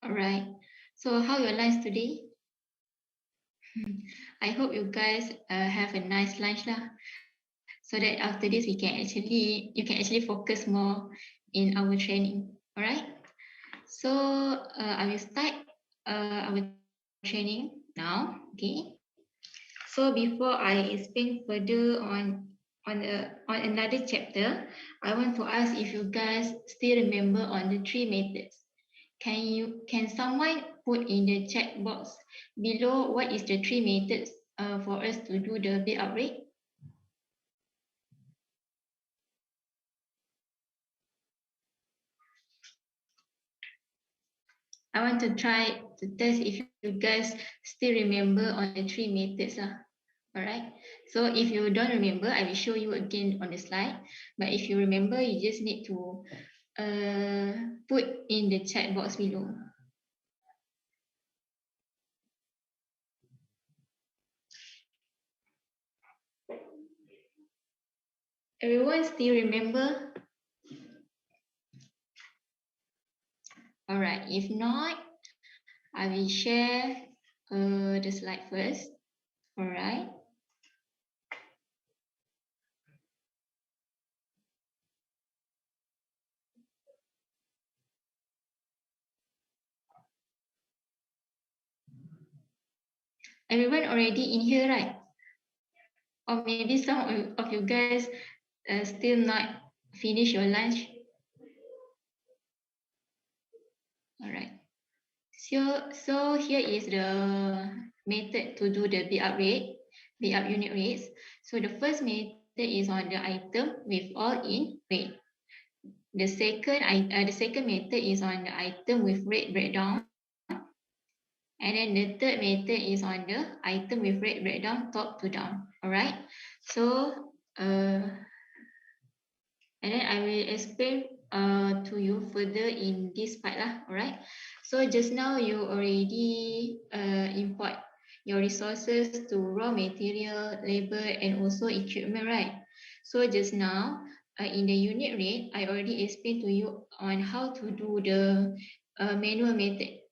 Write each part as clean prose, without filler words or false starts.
All right. So how your lunch today? I hope you guys have a nice lunch lah. So that after this you can actually focus more in our training. All right. So I will start our training now. Okay. So before I explain further on another chapter, I want to ask if you guys still remember on the three methods. Can someone put in the chat box below what is the three methods for us to do the build-up rate? I want to try to test if you guys still remember on the three methods. All right. So if you don't remember, I will show you again on the slide. But if you remember, you just need to put in the chat box below. Everyone still remember? All right. If not, I will share the slide first. All right. Everyone already in here, right? Or maybe some of you guys still not finish your lunch. All right. So here is the method to do the build-up unit rates. So the first method is on the item with all in rate. The second method is on the item with rate breakdown. And then the third method is on the item with rate breakdown top to down. All right. So and then I will explain to you further in this part lah. All right. So just now you already import your resources to raw material, labor, and also equipment, right? So just now in the unit rate, I already explained to you on how to do the manual method.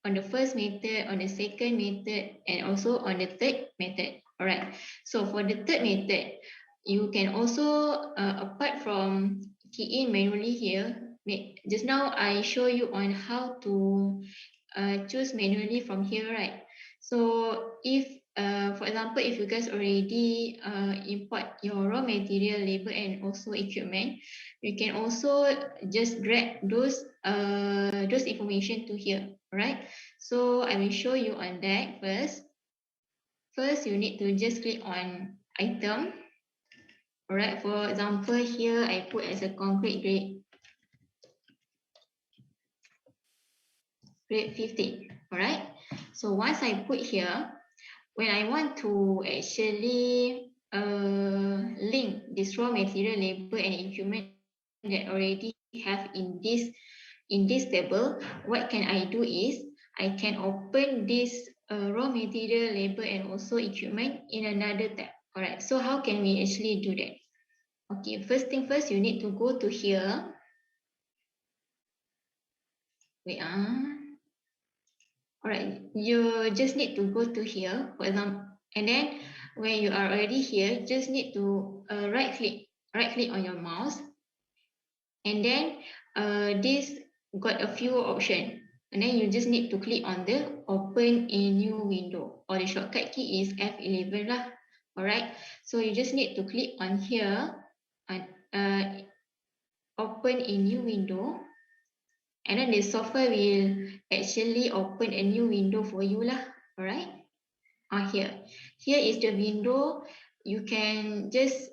On the first method, on the second method, and also on the third method. All right. So for the third method, you can also, apart from key in manually here, just now I show you on how to choose manually from here, right? So if, for example, if you guys already import your raw material, labor, and also equipment, you can also just drag those information to here, right? So I will show you on that first. First, you need to just click on item. All right, for example, here I put as a concrete grade 15. All right, so once I put here, when I want to actually link this raw material, labor, and equipment that already have in this table, what can I do is I can open this raw material, labor, and also equipment in another tab. All right, so how can we actually do that? Okay, first thing first, you need to go to here. Wait, all right, you just need to go to here, for example, and then when you are already here, just need to right click on your mouse, and then this got a few options, and then you just need to click on the open a new window, or the shortcut key is F11 lah. All right, so you just need to click on here and open a new window, and then the software will actually open a new window for you lah. All right. Here is the window. You can just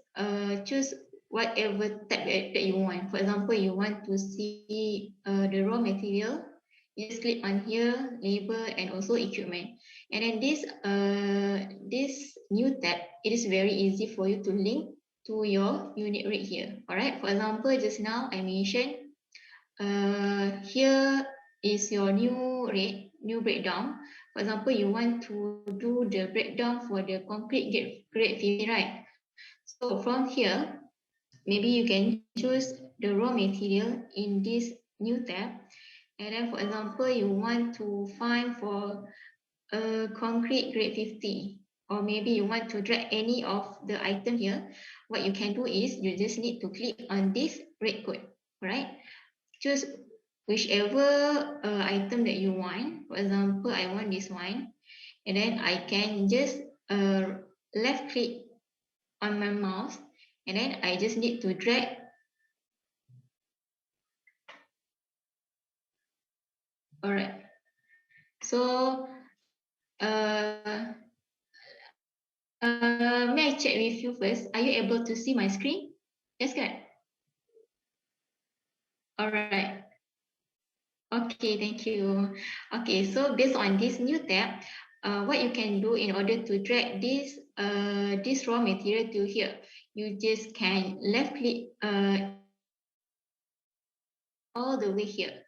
choose whatever tab that you want. For example, you want to see the raw material. You just click on here, labor, and also equipment. And then this new tab, it is very easy for you to link to your unit rate here. All right. For example, just now I mentioned here is your new rate, new breakdown. For example, you want to do the breakdown for the concrete grade 50, right? So from here, maybe you can choose the raw material in this new tab. And then, for example, you want to find for a concrete grade 50, or maybe you want to drag any of the item here. What you can do is you just need to click on this red code, right? Choose whichever item that you want. For example, I want this one, and then I can just left click on my mouse, and then I just need to drag. All right. So, may I check with you first? Are you able to see my screen? Yes, correct. All right. Okay, thank you. Okay, so based on this new tab, what you can do in order to drag this raw material to here, you just can left click all the way here.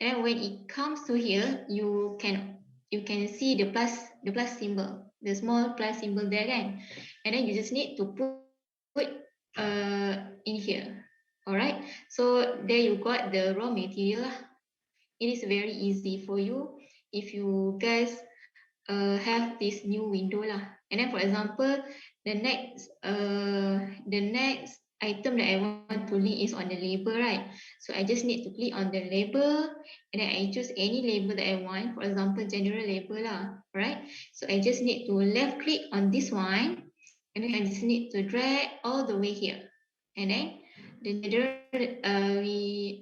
And when it comes to here, you can see the plus symbol, the small plus symbol there, kan? And then you just need to put in here. All right. So there you got the raw material. It is very easy for you if you guys have this new window lah. And then for example, the next item that I want to link is on the label, right? So I just need to click on the label, and then I choose any label that I want. For example, general label lah, right? So I just need to left click on this one, and then I just need to drag all the way here, and then and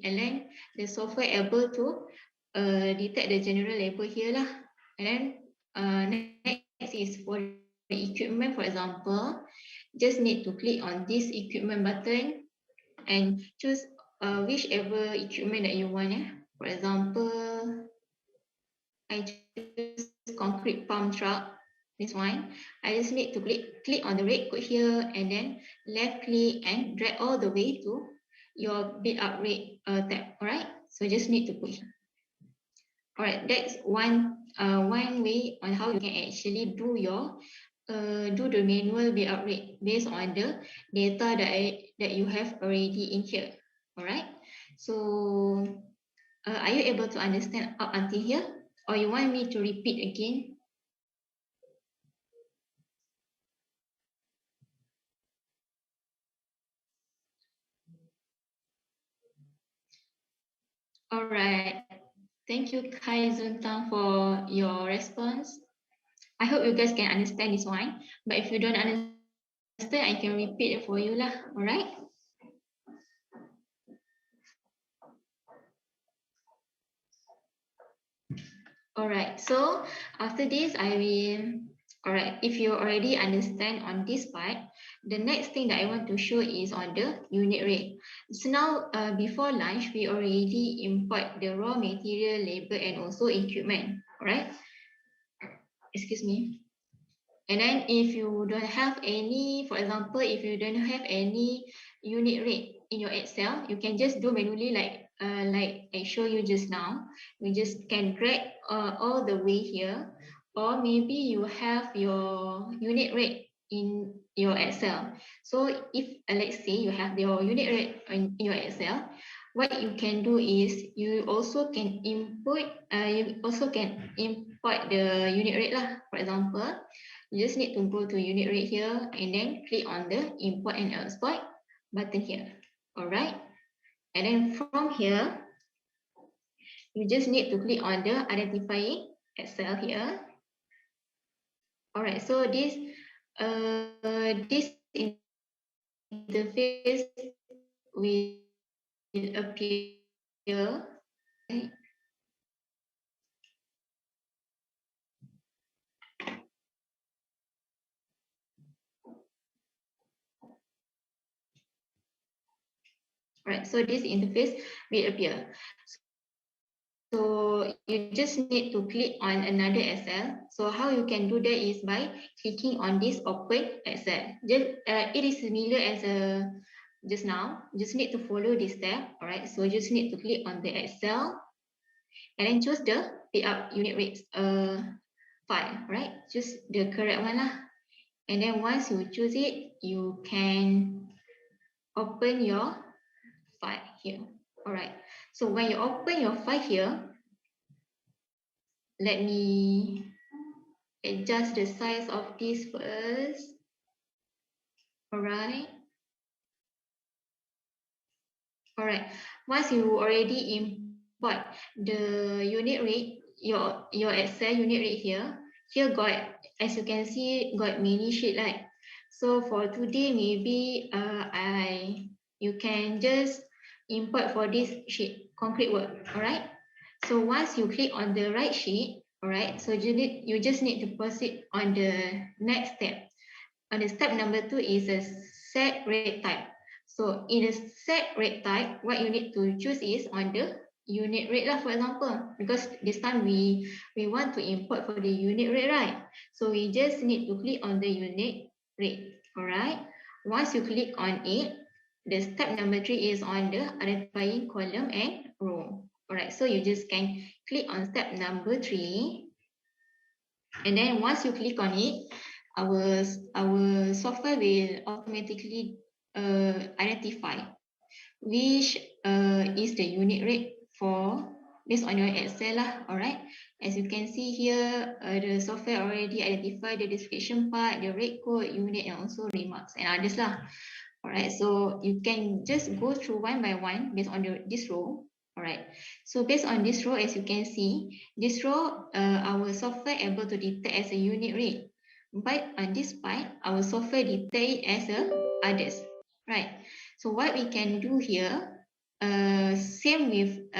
then the software able to detect the general label here lah, and then next is for the equipment. For example, just need to click on this equipment button and choose whichever equipment that you want. For example, I choose concrete pump truck, this one. I just need to click on the red code here, and then left click and drag all the way to your bid up rate tab. All right, so just need to put here. All right, that's one way on how you can actually do the manual bid up rate based on the data that you have already in here. All right. So, are you able to understand up until here, or you want me to repeat again? All right. Thank you, Kai Zuntang, for your response. I hope you guys can understand this one. But if you don't understand, I can repeat it for you lah. All right. All right. So after this, I will. All right. If you already understand on this part, the next thing that I want to show is on the unit rate. So now, before lunch, we already import the raw material, labor, and also equipment. All right. Excuse me. And then if you don't have any, for example, if you don't have any unit rate in your Excel, you can just do manually like I show you just now. You just can drag all the way here, or maybe you have your unit rate in your Excel. So if let's say you have your unit rate in your Excel, what you can do is you also can import the unit rate lah. For example, you just need to go to unit rate here and then click on the import and export button here. All right. And then from here, you just need to click on the identifying Excel here. All right. So this interface will appear. Right, so this interface will appear. So you just need to click on another Excel. So how you can do that is by clicking on this open Excel. It is similar as just now. Just need to follow this step. All right, so you just need to click on the Excel and then choose the pick up unit rates file. Right, choose the correct one lah. And then once you choose it, you can open your file here. All right. So when you open your file here, let me adjust the size of this first. All right. All right. Once you already import the unit rate, your Excel unit rate here got, as you can see, got many sheet, right? So for today, maybe you can just import for this sheet, concrete work. All right. So once you click on the right sheet, all right. So you just need to proceed on the next step. On the step number 2 is a set rate type. So in the set rate type, what you need to choose is on the unit rate lah, for example, because this time we want to import for the unit rate, right? So we just need to click on the unit rate. All right. Once you click on it, the step number 3 is on the identifying column and row. All right. So you just can click on step number 3, and then once you click on it, our software will automatically identify which is the unit rate for based on your Excel lah. All right. As you can see here, the software already identify the description part, the rate code, unit, and also remarks and others lah. All right. So you can just go through one by one based on this row. All right. So based on this row, as you can see, this row, our software able to detect as a unit rate. But on this part, our software detect it as a others. Right. So what we can do here, same with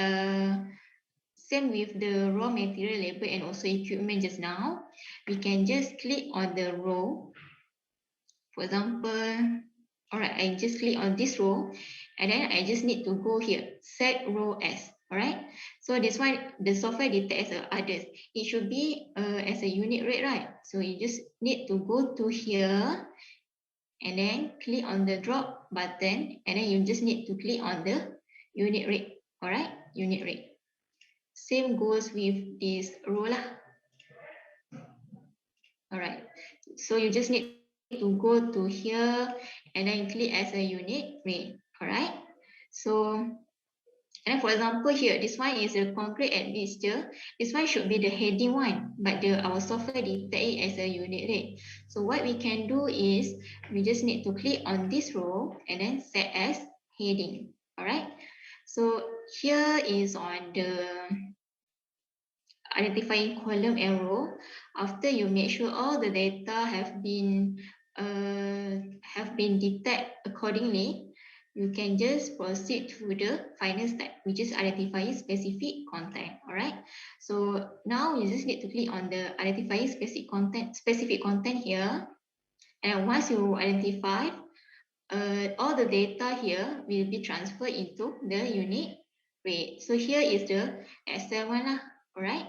the raw material, labor, and also equipment just now. We can just click on the row. For example, all right, I just click on this row, and then I just need to go here, set row as. All right. So this one, the software detects others. It should be as a unit rate, right? So you just need to go to here, and then click on the drop button, and then you just need to click on the unit rate. All right, unit rate. Same goes with this row lah. All right. So you just need to go to here and then click as a unit rate. All right. So, and for example here, this one is a concrete admixture. This one should be the heading one, but our software detect it as a unit rate. So what we can do is we just need to click on this row and then set as heading. All right. So here is on the identifying column and row. After you make sure all the data have been detected accordingly, you can just proceed to the final step, which is identifying specific content. All right. So now you just need to click on the identifying specific content here, and once you identify, all the data here will be transferred into the unit rate. So here is the Excel one lah. All right.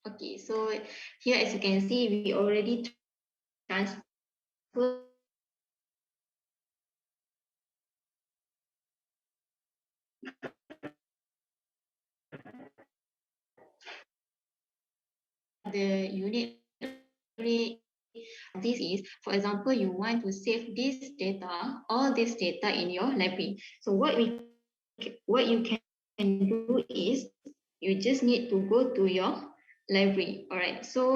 Okay, so here as you can see, we already transferred the unit rate. This is, for example, you want to save this data, all this data in your library. So what you can do is you just need to go to your library. All right, so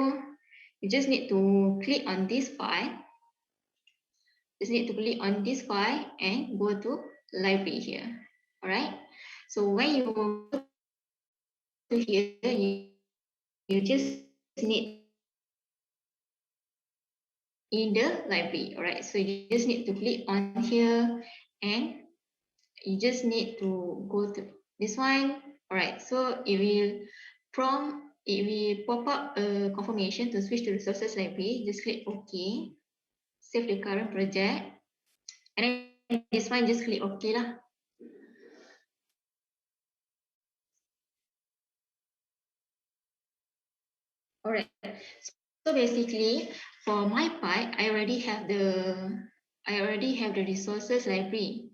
you just need to click on this file. Just need to click on this file and go to library here. All right. So when you go to here, you just need in the library. All right. So you just need to click on here and you just need to go to this one. All right. So it will pop up a confirmation to switch to resources library. Just click OK. Save the current project. And then this one, just click OK lah. All right. So basically, for my part, I already have the resources library.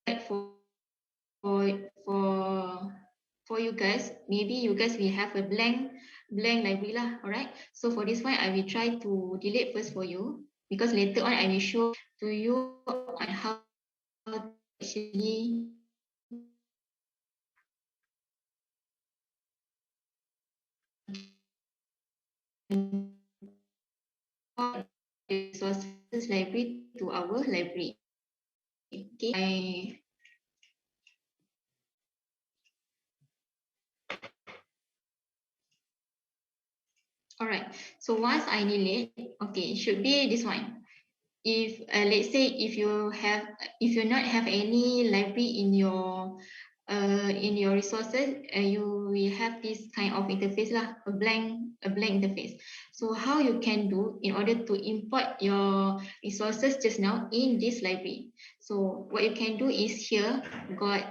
But for you guys, maybe you guys will have a blank library lah. All right. So for this one, I will try to delete first for you, because later on I will show to you on how to actually import resources library to our library. Okay, all right. So once I delete, okay, it should be this one. If let's say if you not have any library in your resources, you will have this kind of interface lah, a blank interface. So how you can do in order to import your resources just now in this library? So what you can do is here got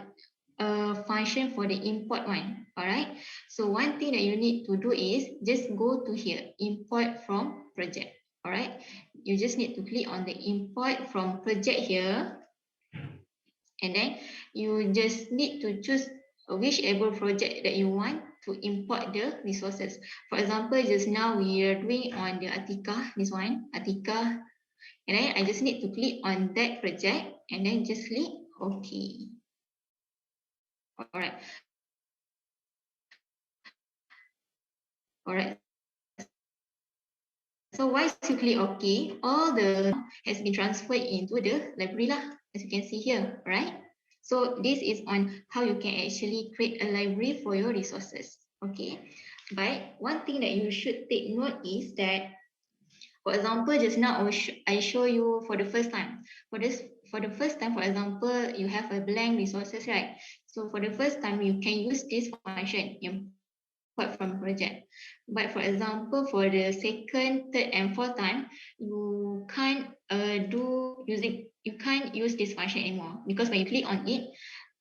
a function for the import one. All right. So one thing that you need to do is just go to here, import from project. All right. You just need to click on the import from project here. And then you just need to choose whichever project that you want to import the resources. For example, just now we are doing on the Atika, this one, Atika. And then I just need to click on that project and then just click OK. All right. All right. So once you click OK, all the has been transferred into the library lah, as you can see here, right? So this is on how you can actually create a library for your resources. Okay, but one thing that you should take note is that, for example, just now I show you for the first time. For the first time, for example, you have a blank resources, right? So for the first time, you can use this function, import from project. But for example, for the second, third, and fourth time, you can't you can't use this function anymore, because when you click on it,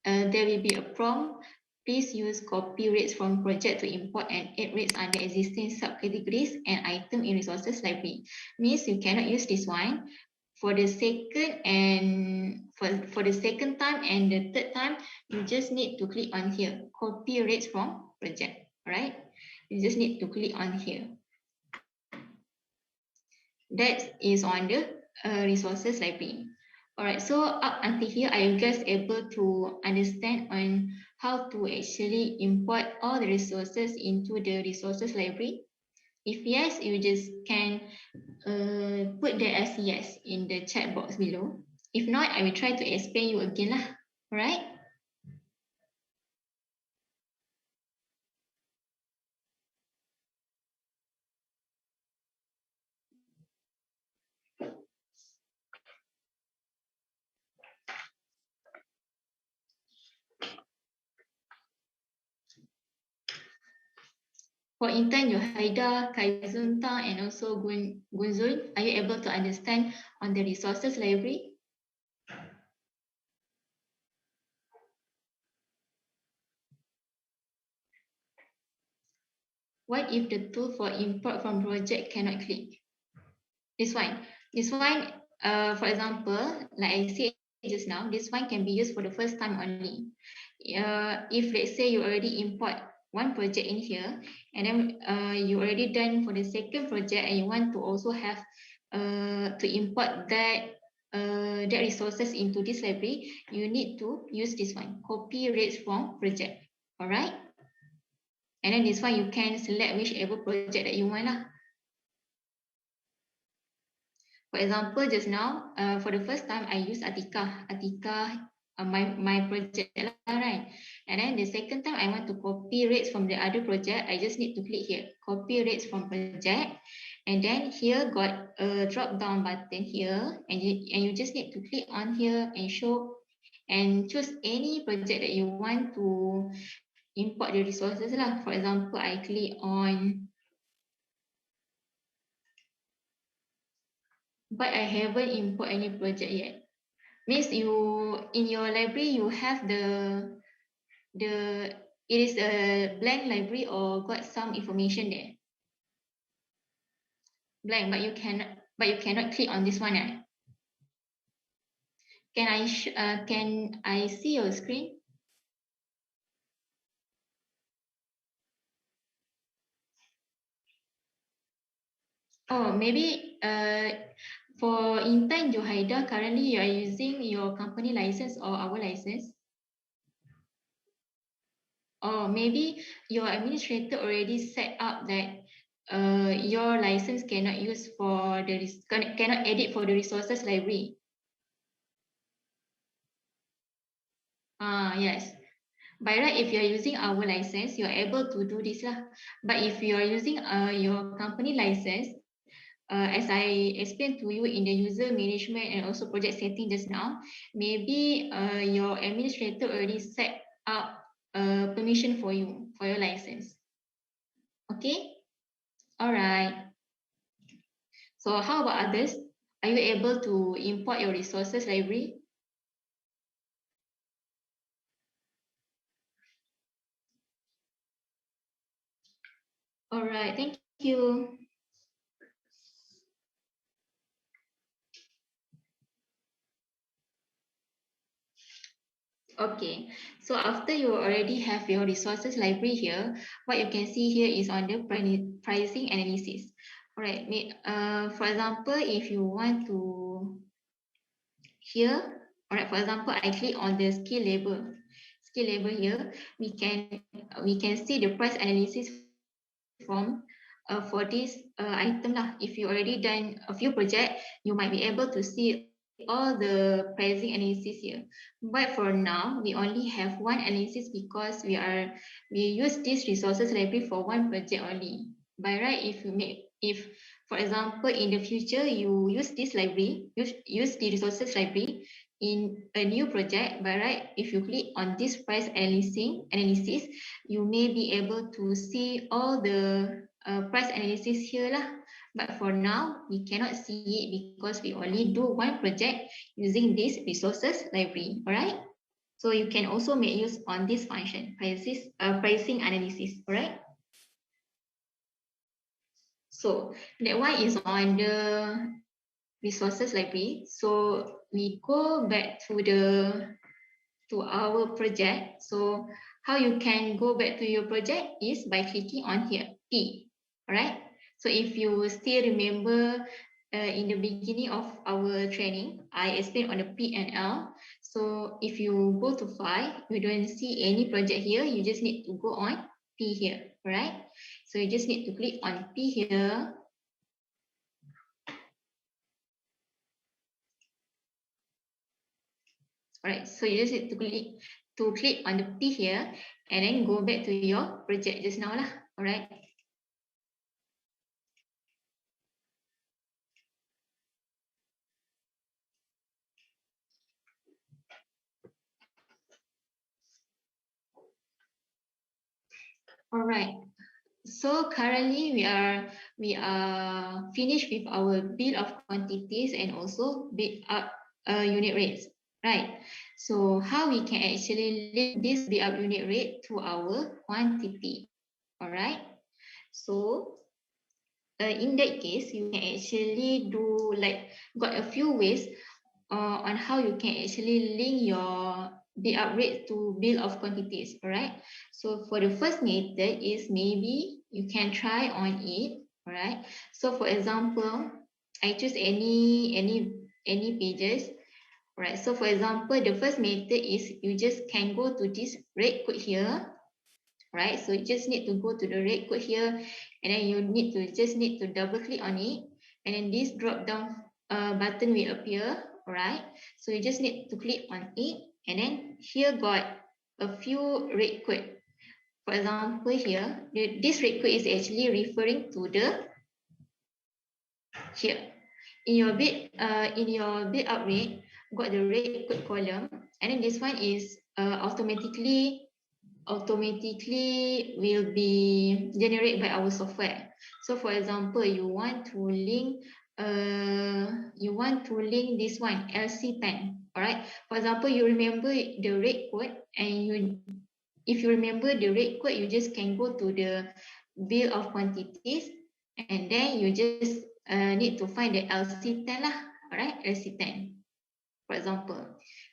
there will be a prompt. Please use copy rates from project to import and add rates under existing subcategories and item in resources library. Means you cannot use this one. For the second and for the second time and the third time, you just need to click on here, copy rates from project. All right, you just need to click on here. That is on the resources library. All right, so up until here, are you guys able to understand on how to actually import all the resources into the resources library? If yes, you just can put that as yes in the chat box below. If not, I will try to explain you again lah. All right? For Intan, Yohaida, Kaizunta, and also Gunzun, are you able to understand on the resources library? What if the tool for import from project cannot click? This one, for example, like I said just now, this one can be used for the first time only. If let's say you already import one project in here, and then you already done for the second project, and you want to also have to import that resources into this library, you need to use this one, copy rates from project. All right, and then this one you can select whichever project that you want lah. For example, just now, for the first time, I use Atika, my project, right? And then the second time, I want to copy rates from the other project. I just need to click here, copy rates from project. And then here got a drop down button here, and you just need to click on here and show and choose any project that you want to import the resources lah. For example, I click on, but I haven't import any project yet. Means you in your library you have it is a blank library or got some information there. Blank, but you cannot click on this one. Can I see your screen? Oh, maybe for Intan Johaida, currently you are using your company license or our license? Or maybe your administrator already set up that your license cannot use for the cannot edit for the resources library. Yes. By right, if you are using our license, you are able to do this lah. But if you are using your company license, as I explained to you in the user management and also project setting just now, maybe your administrator already set up permission for you for your license. Okay. All right. So how about others? Are you able to import your resources library? All right, thank you. Okay, so after you already have your resources library here, what you can see here is on the pricing analysis. All right, for example, if you want to here, all right, for example, I click on the skill label here, we can see the price analysis from for this item lah. If you already done a few projects, you might be able to see all the pricing analysis here. But for now, we only have one analysis because we use this resources library for one project only. By right, if for example in the future you use this library, use the resources library in a new project, by right, if you click on this price analysis, you may be able to see all the price analysis here lah. But for now, we cannot see it because we only do one project using this resources library. All right. So you can also make use on this function, pricing analysis. All right. So that one is on the resources library. So we go back to our project. So how you can go back to your project is by clicking on here, P. All right. So if you still remember in the beginning of our training, I explained on the P and L. So if you go to file, you don't see any project here. You just need to go on P here. All right. So you just need to click on P here. All right, so you just need to click on the P here and then go back to your project just now lah. All right. All right. So currently we are finished with our bill of quantities and also build up unit rates, right? So how we can actually link this build up unit rate to our quantity, all right? So in that case, you can actually got a few ways on how you can actually link your build up rate to bill of quantities, all right? So for the first method is maybe you can try on it, all right? So for example, I choose any pages, all right? So for example, the first method is you just can go to this rate code here, right? So you just need to go to the rate code here, and then you just need to double click on it, and then this drop down button will appear, right? So you just need to click on it, and then here got a few rate code. For example, here this rate code is actually referring to the here in your bid up rate got the rate code column, and then this one is automatically will be generated by our software. So for example, you want to link this one LC10, all right? For example, you remember the rate code, and if you remember the rate code, you just can go to the bill of quantities, and then you just need to find the LC10 lah, all right? LC10. For example,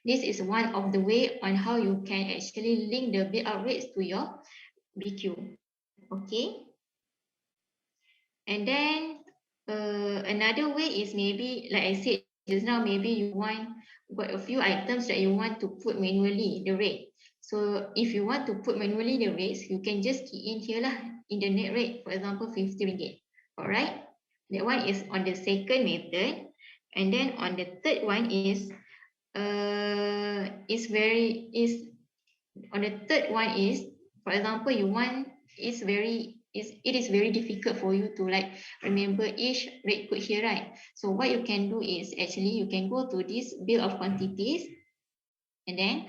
this is one of the way on how you can actually link the build out rates to your BQ. Okay. And then another way is maybe, like I said just now, maybe you got a few items that you want to put manually the rate. So if you want to put manually the rates, you can just key in here lah. in the net rate, for example, 50 ringgit. All right, that one is on the second method. And then on the third one is on the third one is, for example, you want it is very difficult for you to like remember each rate code here, right? So what you can do is actually you can go to this bill of quantities, and then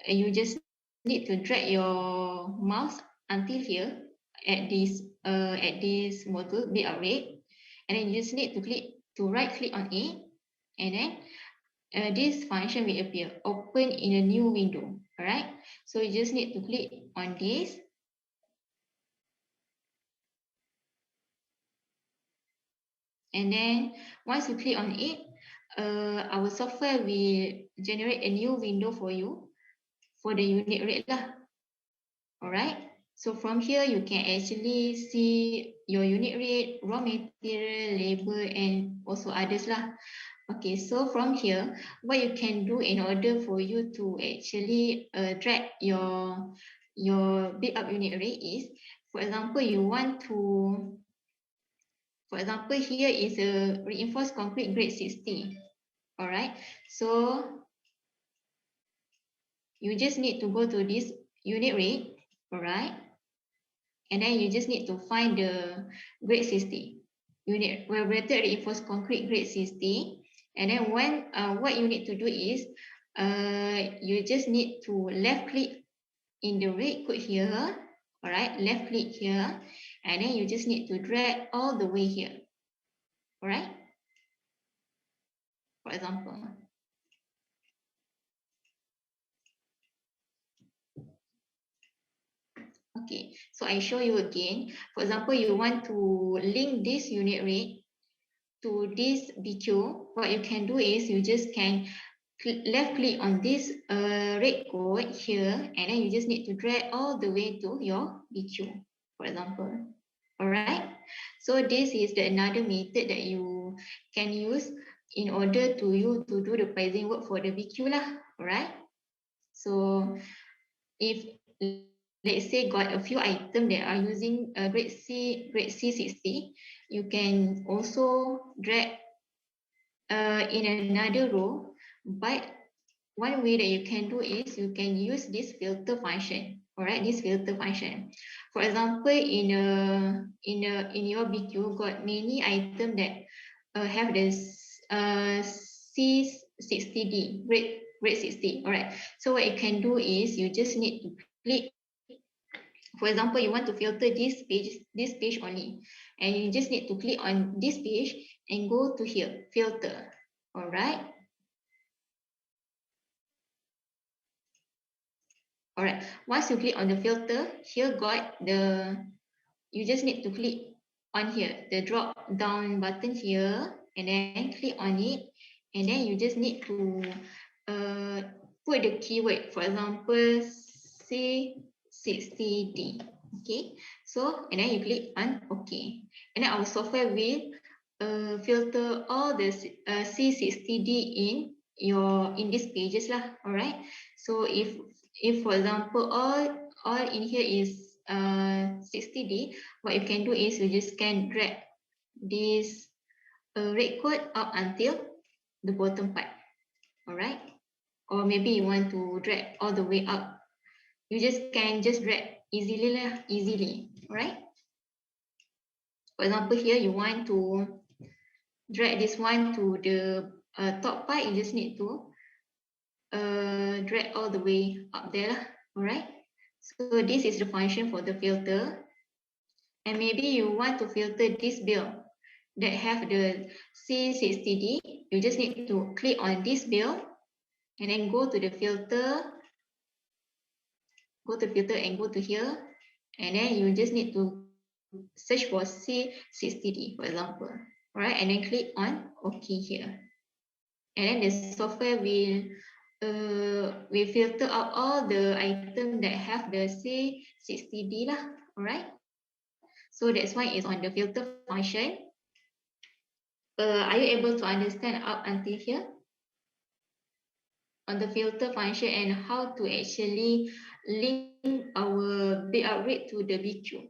you just need to drag your mouse until here at this module bill of rate, and then you just need to right click on it, and then this function will appear, open in a new window. All right, so you just need to click on this, and then once you click on it, our software will generate a new window for you for the unit rate lah. All right, so from here you can actually see your unit rate, raw material, labor, and also others lah. Okay, so from here, what you can do in order for you to actually track your build up unit rate is, for example, for example, here is a reinforced concrete grade 60. All right, so you just need to go to this unit rate, all right, and then you just need to find the grade 60 unit, rated reinforced concrete grade 60. And then what you need to do is you just need to left click in the rate code here, all right, left click here, and then you just need to drag all the way here, all right, for example. Okay, so I show you again. For example, you want to link this unit rate to this BQ. What you can do is you just can left click on this rate code here, and then you just need to drag all the way to your BQ, for example. All right, so this is another method that you can use in order to do the pricing work for the BQ lah. All right, so if let's say got a few items that are using grade C 60, you can also drag in another row. But one way that you can do is you can use this filter function. All right, this filter function. For example, in your BQ got many items that have this C60D grade 60. All right, so what you can do is you just need to click. For example, you want to filter this page only, and you just need to click on this page and go to here, filter. All right. All right. Once you click on the filter, here got you just need to click on here, the drop down button here, and then click on it, and then you just need to put the keyword, for example, C60D. Okay, so and then you click on OK, and then our software will filter all the C60D in these pages lah. All right, so if for example all in here is 60D, what you can do is you just can drag this rate code up until the bottom part. All right, or maybe you want to drag all the way up, you just can drag easily. All right, for example, here you want to drag this one to the top part, you just need to drag all the way up there lah. All right, so this is the function for the filter. And maybe you want to filter this bill that have the C60D, you just need to click on this bill and then go to the filter, and go to here, and then you just need to search for C60D, for example. All right, and then click on OK here, and then the software will filter out all the items that have the C60D lah. All right, so that's why it's on the filter function. Are you able to understand up until here on the filter function and how to actually link our build up rate to the BQ?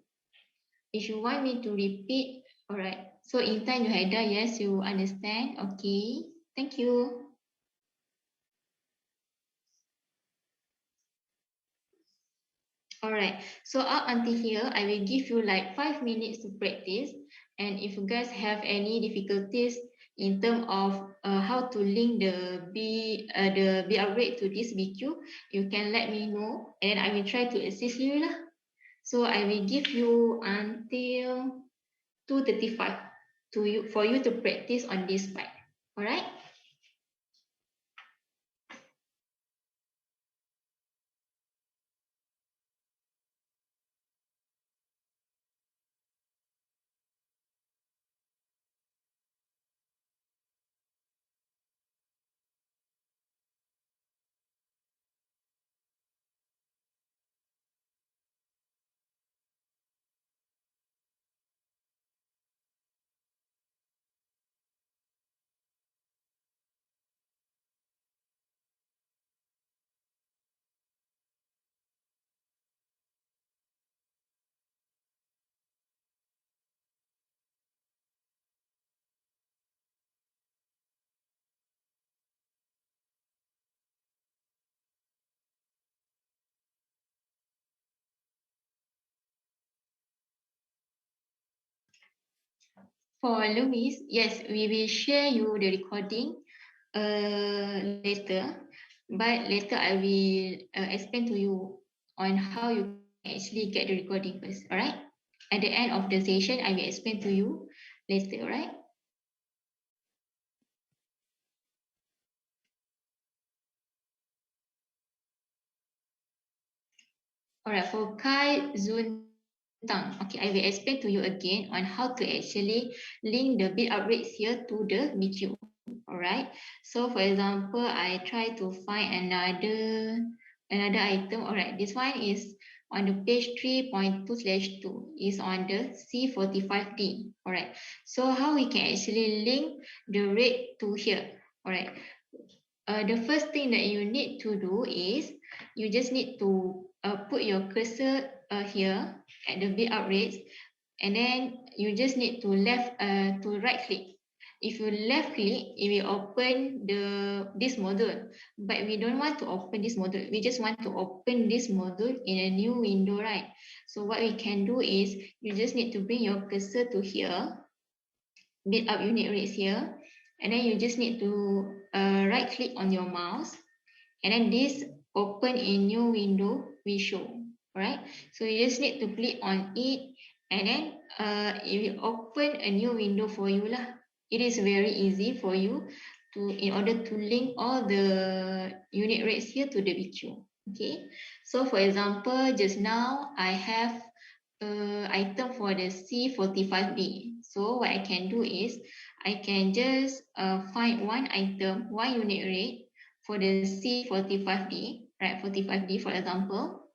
if you want me to repeat, all right. So Intan, you had done, yes, you understand. Okay, thank you. All right, so up until here, I will give you like 5 minutes to practice. And if you guys have any difficulties in terms of how to link the BR rate to this BQ, you can let me know, and I will try to assist you lah. So I will give you until 2:35 to you for you to practice on this part. All right. For Louis, yes, we will share you the recording later, but later I will explain to you on how you can actually get the recording first. All right. At the end of the session, I will explain to you later. All right. All right. For Kai Zun Tang, okay, I will explain to you again on how to actually link the bid up rates here to the BQ. All right. So for example, I try to find another item. All right. This one is on the page 3.2/2 is on the C45D. All right. So how we can actually link the rate to here. All right. The first thing that you need to do is you just need to put your cursor here at the bid up rates, and then you just need to right click. If you left click, it will open this module, but we don't want to open this module. We just want to open this module in a new window, right? So what we can do is you just need to bring your cursor to here, bid up unit rates here, and then you just need to right click on your mouse, and then this open a new window will show. All right, so you just need to click on it, and then it will open a new window for you lah. It is very easy for you to in order to link all the unit rates here to the BQ. Okay, so for example, just now I have item for the C45B. So what I can do is I can just find one item, one unit rate for the C45D, right? 45D for example.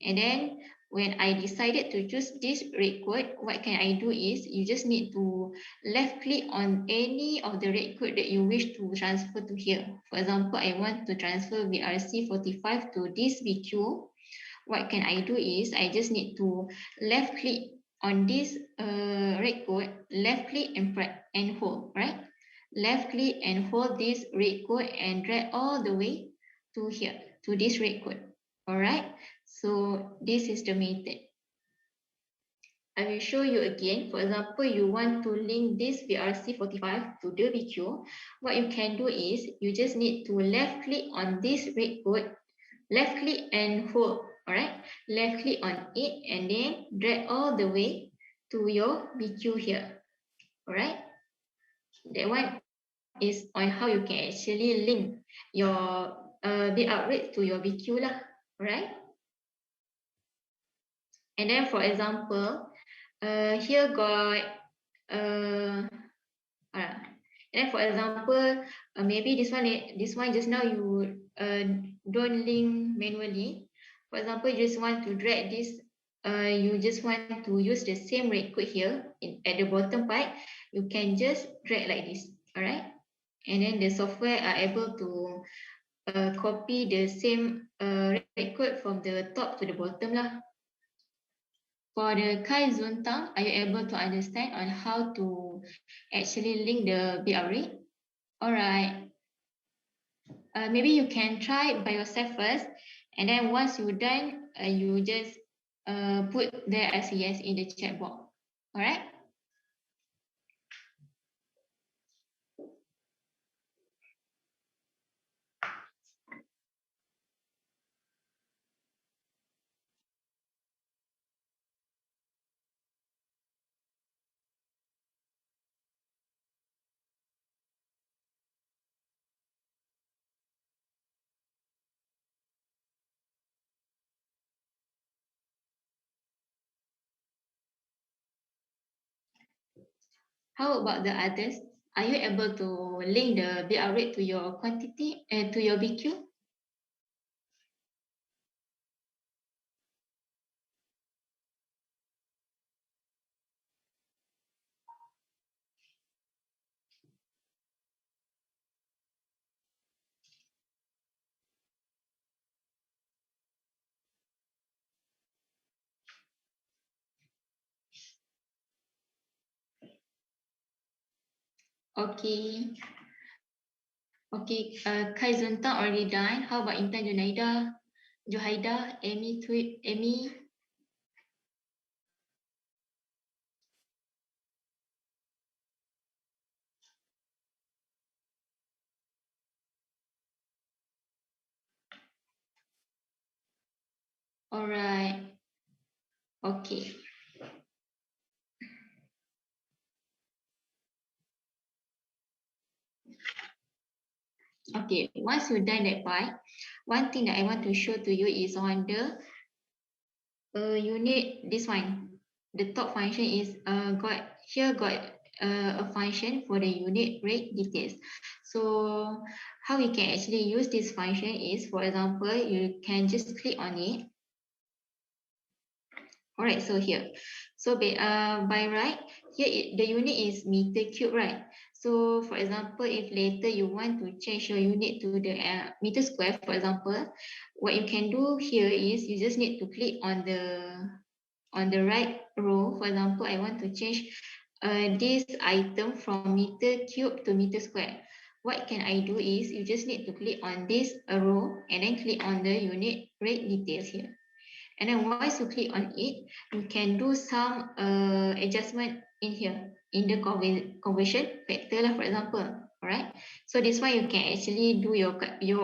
And then when I decided to choose this rate code, what can I do is you just need to left click on any of the rate code that you wish to transfer to here. For example, I want to transfer VRC45 to this BQ. What can I do is I just need to left click on this rate code, left click and hold, right? Left click and hold this rate code and drag all the way to here, to this rate code. All right, so this is the method. I will show you again. For example, you want to link this VRC45 to the BQ. What you can do is you just need to left click on this rate code, left click and hold. All right, left click on it and then drag all the way to your BQ here. All right, that one is on how you can actually link your bid up rate to your BQ lah. All right, and then for example, here got and then for example, maybe this one just now you don't link manually. For example, you just want to drag this, you just want to use the same rate code here at the bottom part, you can just drag like this, all right? And then the software are able to copy the same rate code from the top to the bottom lah. For the Kai Zuntang, are you able to understand on how to actually link the BR rate? All right. Maybe you can try by yourself first, and then once you're done, you just put there as a yes in the chat box. All right. How about the others? Are you able to link the BR rate to your quantity and to your BQ? Okay. Okay, Kai Zunta already done. How about Intan Junaida, Juhaida, Amy? All right. Okay. Okay, once you've done that part, one thing that I want to show to you is on the unit, this one. The top function is got a function for the unit rate details. So how we can actually use this function is, for example, you can just click on it. All right, so here, so by right here, the unit is meter cube, right? So for example, if later you want to change your unit to the meter square, for example, what you can do here is you just need to click on the right row. For example, I want to change this item from meter cube to meter square. What can I do is you just need to click on this row and then click on the unit rate details here. And then once you click on it, you can do some adjustment in here in the conversion factor lah, for example. All right. So this one you can actually do your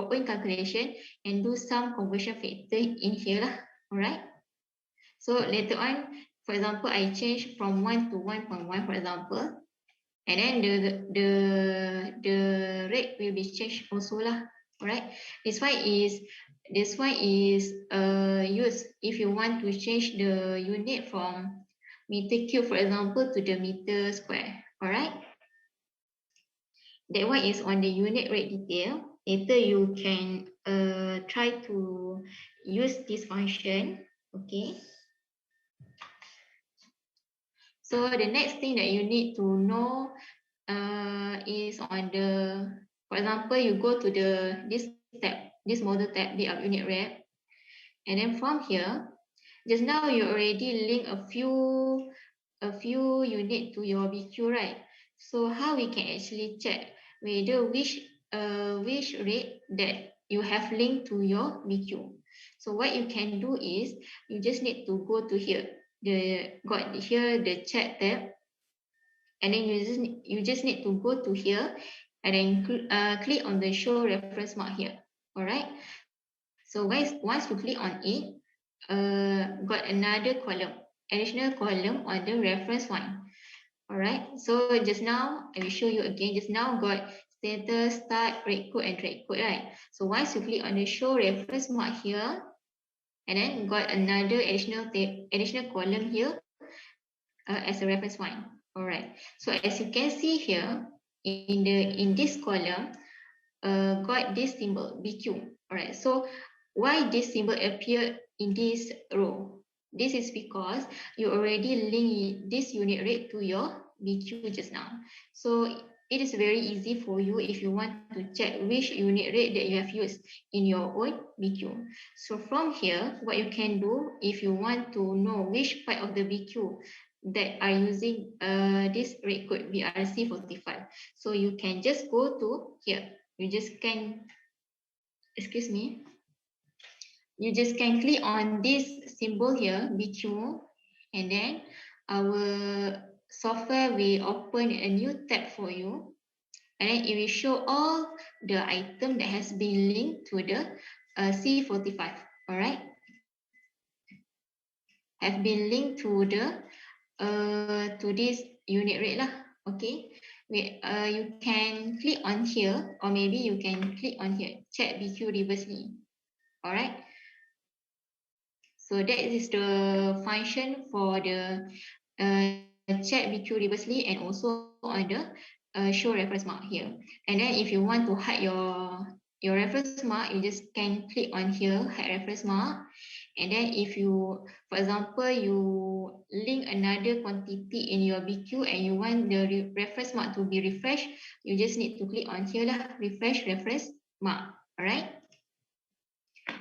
own calculation and do some conversion factor in here lah. All right. So later on, for example, I change from 1 to 1.1, for example, and then the rate will be changed also lah. All right. This one is used if you want to change the unit from meter cube, for example, to the meter square. All right. That one is on the unit rate detail. Later you can try to use this function. Okay. So the next thing that you need to know is on the, for example, you go to this tab, this model tab, the unit rep, and then from here, just now you already link a few unit to your BQ, right? So how we can actually check whether which rate that you have linked to your BQ? So what you can do is you just need to go to here, the chat tab, and then you just need to go to here and then click on the show reference mark here. All right. So once you click on it, got another column, additional column on the reference one. All right. So just now I will show you again. Just now got status, start, rate code, and rate code, right? So once you click on the show reference mark here, and then got another additional column here as a reference one. All right. So as you can see here, in this column, got this symbol BQ. All right. So why this symbol appear in this row? This is because you already link this unit rate to your BQ just now. So it is very easy for you if you want to check which unit rate that you have used in your own BQ. So from here, what you can do if you want to know which part of the BQ that are using this rate code BRC45. So you can just go to here. You just can, excuse me, you just can click on this symbol here, BQ, and then our software will open a new tab for you, and then it will show all the item that has been linked to the C45. All right, have been linked to this unit rate lah. Okay, you can click on here, or maybe you can click on here, check BQ reversely. All right. So that is the function for the check BQ reversely, and also on the show reference mark here. And then if you want to hide your reference mark, you just can click on here, hide reference mark. And then if you, for example, you link another quantity in your BQ and you want the reference mark to be refreshed, you just need to click on here lah, refresh reference mark. All right.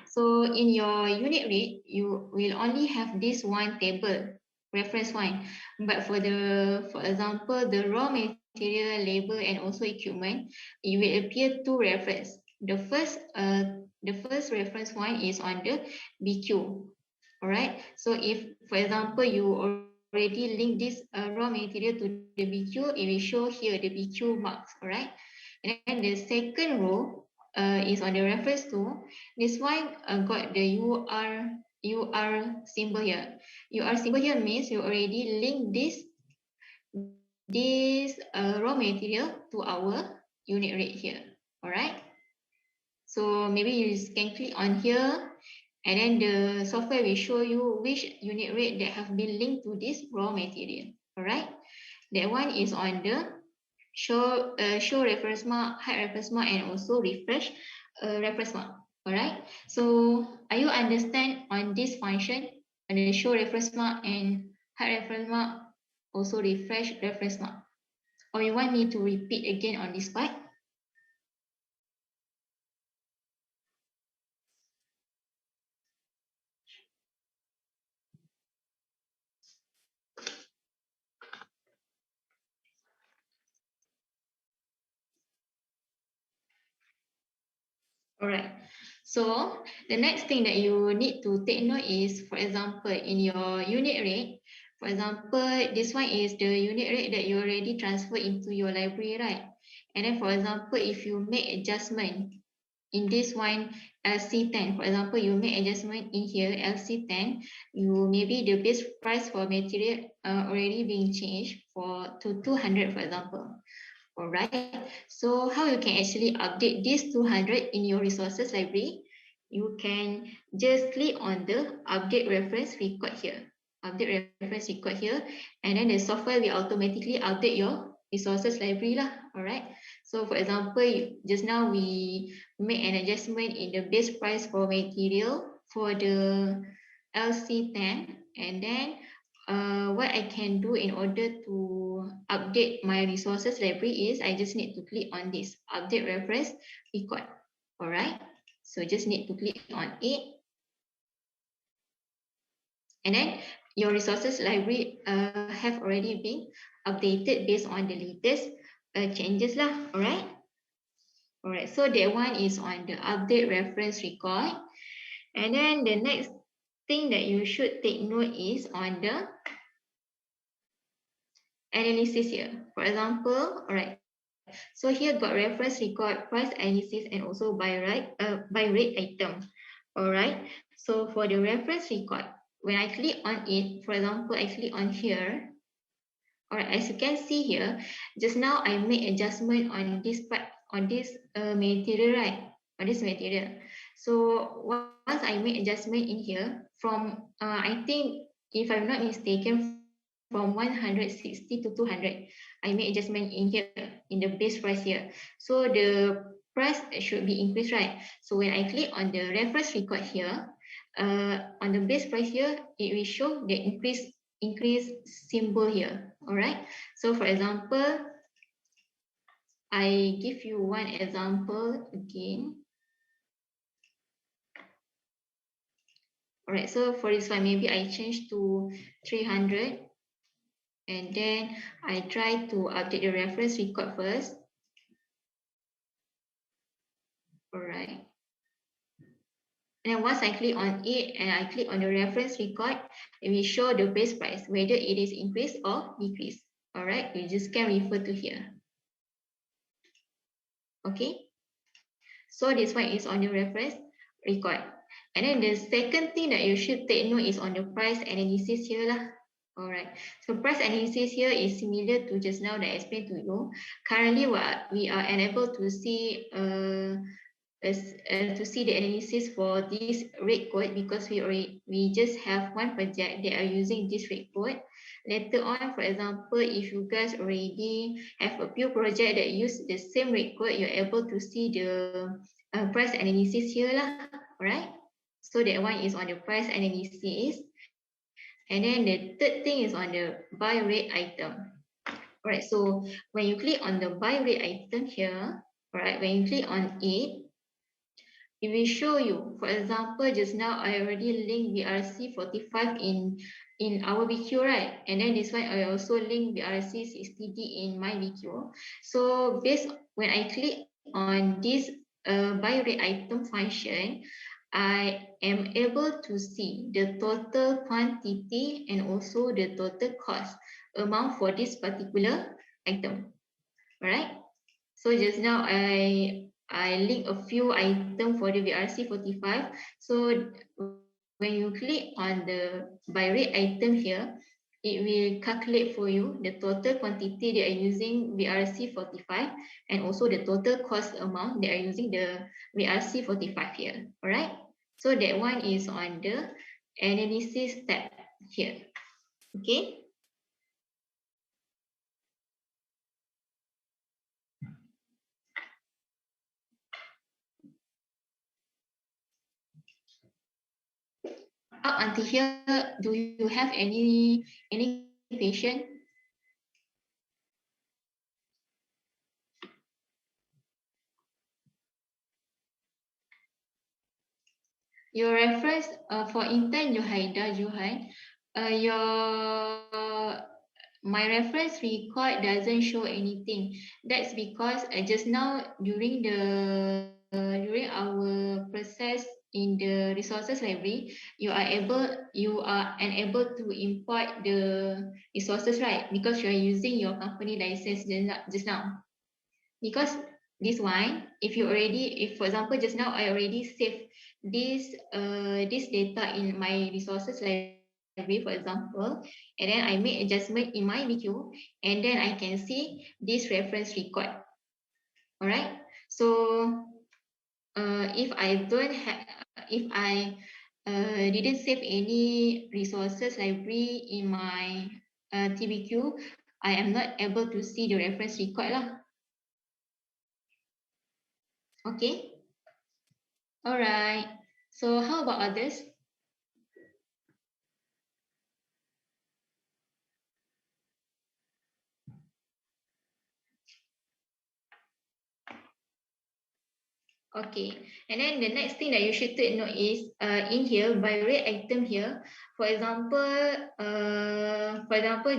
So in your unit rate, you will only have this one table, reference one. But for example, the raw material, labor, and also equipment, it will appear two reference. The first reference one is on the BQ. All right. So if, for example, you already link this raw material to the BQ, it will show here the BQ marks. All right. And then the second row is on the reference to. This one got the UR symbol here. UR symbol here means you already link this raw material to our unit rate here. All right. So maybe you can click on here, and then the software will show you which unit rate that have been linked to this raw material. All right. That one is on the show reference mark, hide reference mark, and also refresh reference mark. All right. So are you understand on this function, on the show reference mark and hide reference mark, also refresh reference mark? Or you want me to repeat again on this part? All right. So the next thing that you need to take note is, for example, in your unit rate, for example, this one is the unit rate that you already transfer into your library, right? And then, for example, if you make adjustment in this one, LC10, for example, you make adjustment in here, LC10, you maybe the base price for material already being changed to 200, for example. All right. So how you can actually update this 200 in your resources library? You can just click on the update reference record here. Update reference record here, and then the software will automatically update your resources library lah. All right. So for example, just now we make an adjustment in the base price for material for the LC10, and then what I can do in order to update my resources library is I just need to click on this update reference record. All right. So just need to click on it. And then your resources library have already been updated based on the latest changes lah. All right. All right. So that one is on the update reference record. And then the next thing that you should take note is on the analysis here. For example, all right. So here got reference record, price analysis, and also by rate item. All right. So for the reference record, when I click on it, for example, I click on here. All right. As you can see here, just now I made adjustment on this part, on this material, right? On this material. So once I make adjustment in here, from I think if I'm not mistaken, from 160 to 200, I made adjustment in here, in the base price here. So the price should be increased, right? So when I click on the reference record here, on the base price here, it will show the increase symbol here. All right. So for example, I give you one example again. All right, so for this one, maybe I change to 300, and then I try to update the reference record first. All right. And then once I click on it and I click on the reference record, it will show the base price, whether it is increased or decreased. All right, you just can refer to here. Okay, so this one is on the reference record. And then the second thing that you should take note is on the price analysis here lah. All right, so price analysis here is similar to just now that I explained to you. Currently, what we are unable to see the analysis for this rate code because we just have one project that are using this rate code. Later on, for example, if you guys already have a few project that use the same rate code, you're able to see the price analysis here lah. All right, so that one is on the price analysis. And then the third thing is on the buy rate item. All right, so when you click on the buy rate item here, all right, when you click on it, it will show you. For example, just now I already linked BRC 45 in our BQ, right? And then this one I also link BRC 60D in my BQ. So based when I click on this buy rate item function, I am able to see the total quantity and also the total cost amount for this particular item. All right. So just now I link a few items for the VRC 45. So when you click on the buy rate item here, it will calculate for you the total quantity they are using VRC 45 and also the total cost amount they are using the VRC 45 here. All right. So that one is on the analysis tab here. Okay. Up until here, do you have any question? Your reference for intern Johan, my reference record doesn't show anything. That's because just now during our process in the resources library, you are unable to import the resources, right? Because you are using your company license just now. Because this one, if for example, just now I already saved this data in my resources library, for example, and then I make adjustment in my BQ, and then I can see this reference record. All right. So if I didn't save any resources library in my TBQ, I am not able to see the reference record lah. Okay. All right. So how about others? Okay, and then the next thing that you should take note is in here by rate item here. For example,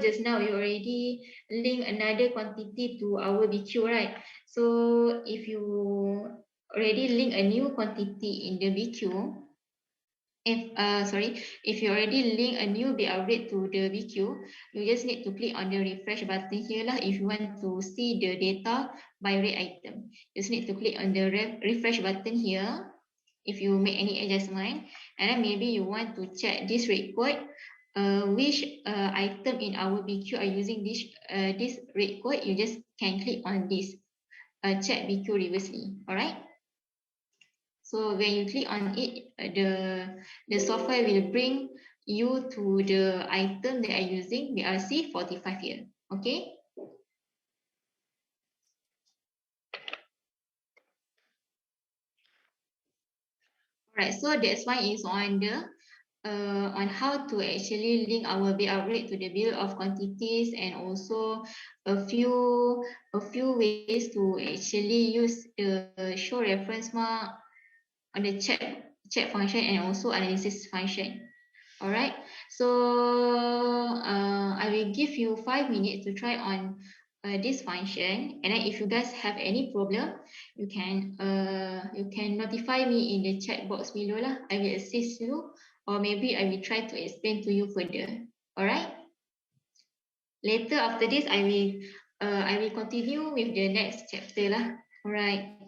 just now you already link another quantity to our BQ, right? So if you already link a new quantity in the BQ, if you already link a new BR rate to the BQ, you just need to click on the refresh button here lah if you want to see the data by rate item. You just need to click on the refresh button here if you make any adjustment, and then maybe you want to check this rate code, which item in our BQ are using this rate code. You just can click on this check BQ reversely. All right. So when you click on it, the software will bring you to the item that are using BRC 45 here. Okay. Alright, so that's why it's on the on how to actually link our build-up rate to the bill of quantities, and also a few ways to actually use the show reference mark on the check function and also analysis function. All right. So I will give you 5 minutes to try on this function, and then if you guys have any problem, you can notify me in the chat box below lah. I will assist you, or maybe I will try to explain to you further. All right. Later after this, I will continue with the next chapter lah. All right.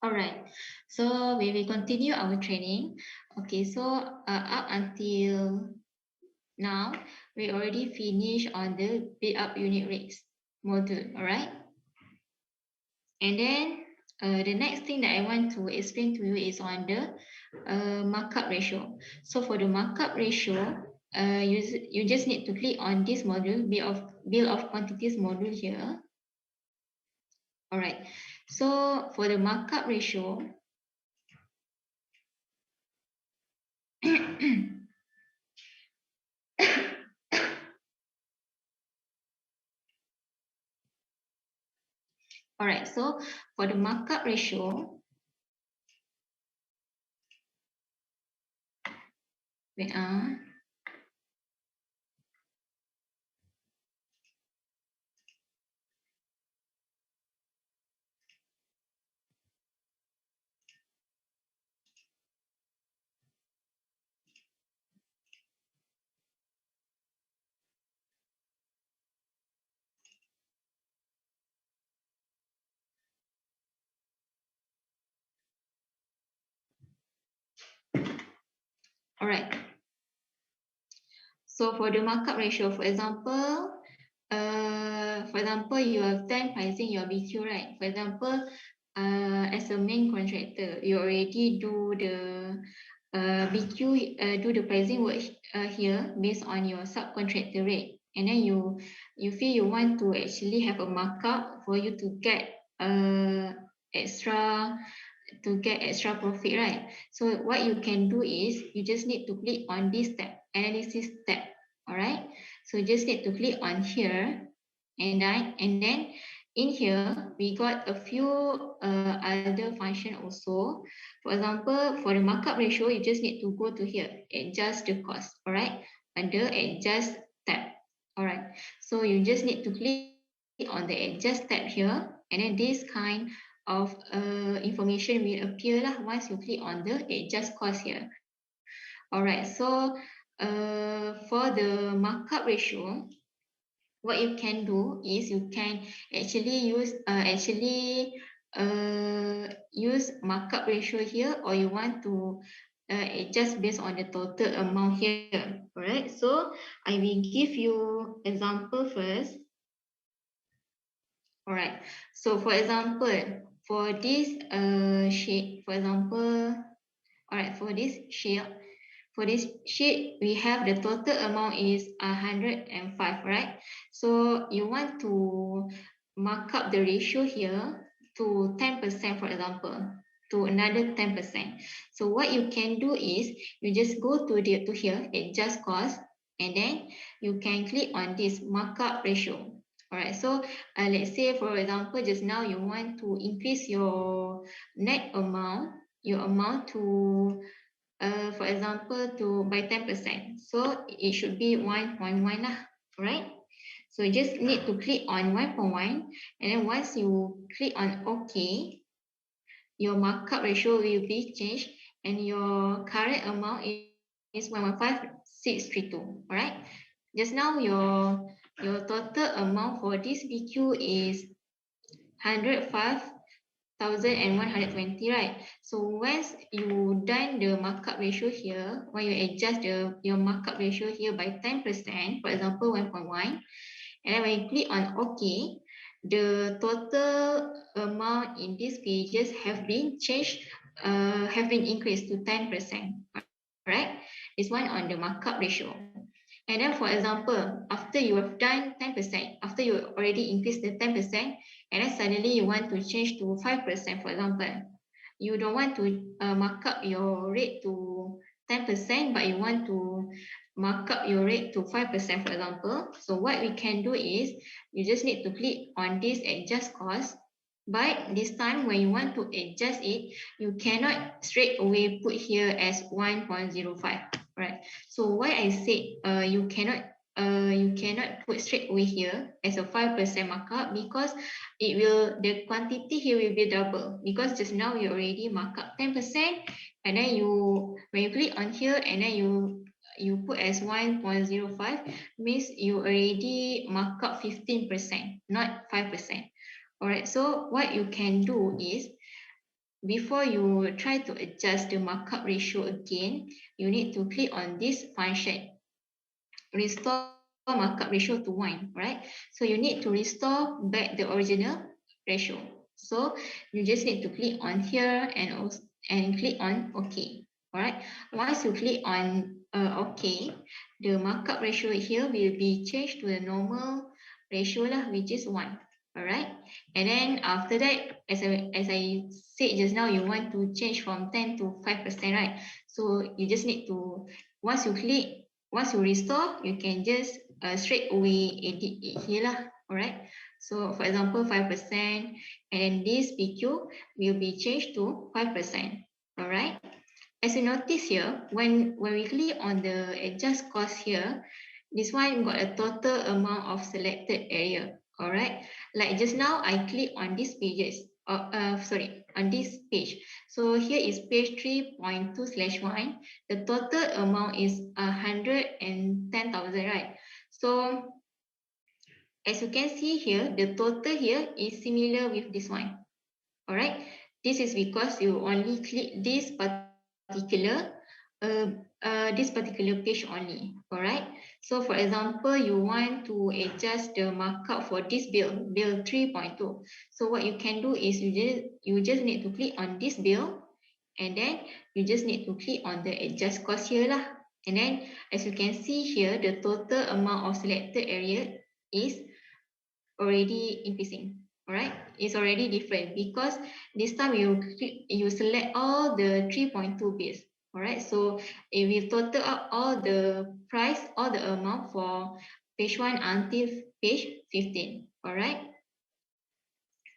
All right, so we will continue our training. Okay, so up until now, we already finished on the build up unit rates module, all right? And then the next thing that I want to explain to you is on the markup ratio. So for the markup ratio, you just need to click on this module, bill of quantities module here. All right, so for the markup ratio, all right, so for the markup ratio, wait, all right. So for the markup ratio, for example, you have done pricing your BQ, right? For example, as a main contractor, you already do the BQ, do the pricing work here based on your subcontractor rate, and then you feel you want to actually have a markup for you to get extra profit, right? So what you can do is you just need to click on this tab, analysis tab. All right, so you just need to click on here, and then in here we got a few other function also. For example, for the markup ratio, you just need to go to here, adjust the cost. All right, under adjust tab. All right, so you just need to click on the adjust tab here, and then this kind of information will appear lah once you click on the adjust cost here. All right, so for the markup ratio, what you can do is you can actually use markup ratio here, or you want to adjust based on the total amount here. All right, so I will give you example first. All right, so for example, for this sheet, for example, all right, for this sheet, we have the total amount is 105, right? So you want to mark up the ratio here to 10%, for example, to another 10%. So what you can do is you just go to here, adjust cost, and then you can click on this markup ratio. All right, so let's say, for example, just now you want to increase your net amount, to for example, by 10%. So it should be 1.1 lah, right? So you just need to click on 1.1, and then once you click on OK, your markup ratio will be changed, and your current amount is 115,632. All right. Just now your total amount for this BQ is 105,120, right? So once you done the markup ratio here, when you adjust your markup ratio here by 10%, for example 1.1, and then when you click on OK, the total amount in these pages have been changed, have been increased to 10%. Right? This one on the markup ratio. And then, for example, after you have done 10%, after you already increased the 10%, and then suddenly you want to change to 5%, for example, you don't want to mark up your rate to 10%, but you want to mark up your rate to 5%, for example. So what we can do is you just need to click on this adjust cost. But this time when you want to adjust it, you cannot straight away put here as 1.05, right? So why I said you cannot put straight away here as a 5% markup, because the quantity here will be double, because just now you already mark up 10%, and then when you click on here and then you put as 1.05, means you already mark up 15%, not 5%. All right, so what you can do is before you try to adjust the markup ratio again, you need to click on this function, restore markup ratio to 1, right? So you need to restore back the original ratio. So you just need to click on here and click on OK. All right. Once you click on OK, the markup ratio here will be changed to the normal ratio lah, which is 1. All right. And then after that, as I said just now, you want to change from 10 to 5%, right? So you just need to, once you restore, you can just straight away edit it here lah. All right. So for example, 5%, and then this PQ will be changed to 5%. All right. As you notice here, when we click on the adjust cost here, this one got a total amount of selected area. All right. Like just now, I click on these pages. On this page. So here is page 3.2/1. The total amount is 110,000, right? So as you can see here, the total here is similar with this one. All right. This is because you only click this particular page only. All right. So for example, you want to adjust the markup for this bill 3.2. So what you can do is you just need to click on this bill, and then you just need to click on the adjust cost here lah. And then as you can see here, the total amount of selected area is already increasing. All right, it's already different because this time you select all the 3.2 bills. All right, so it will total up all the price, all the amount for page 1 until page 15. All right.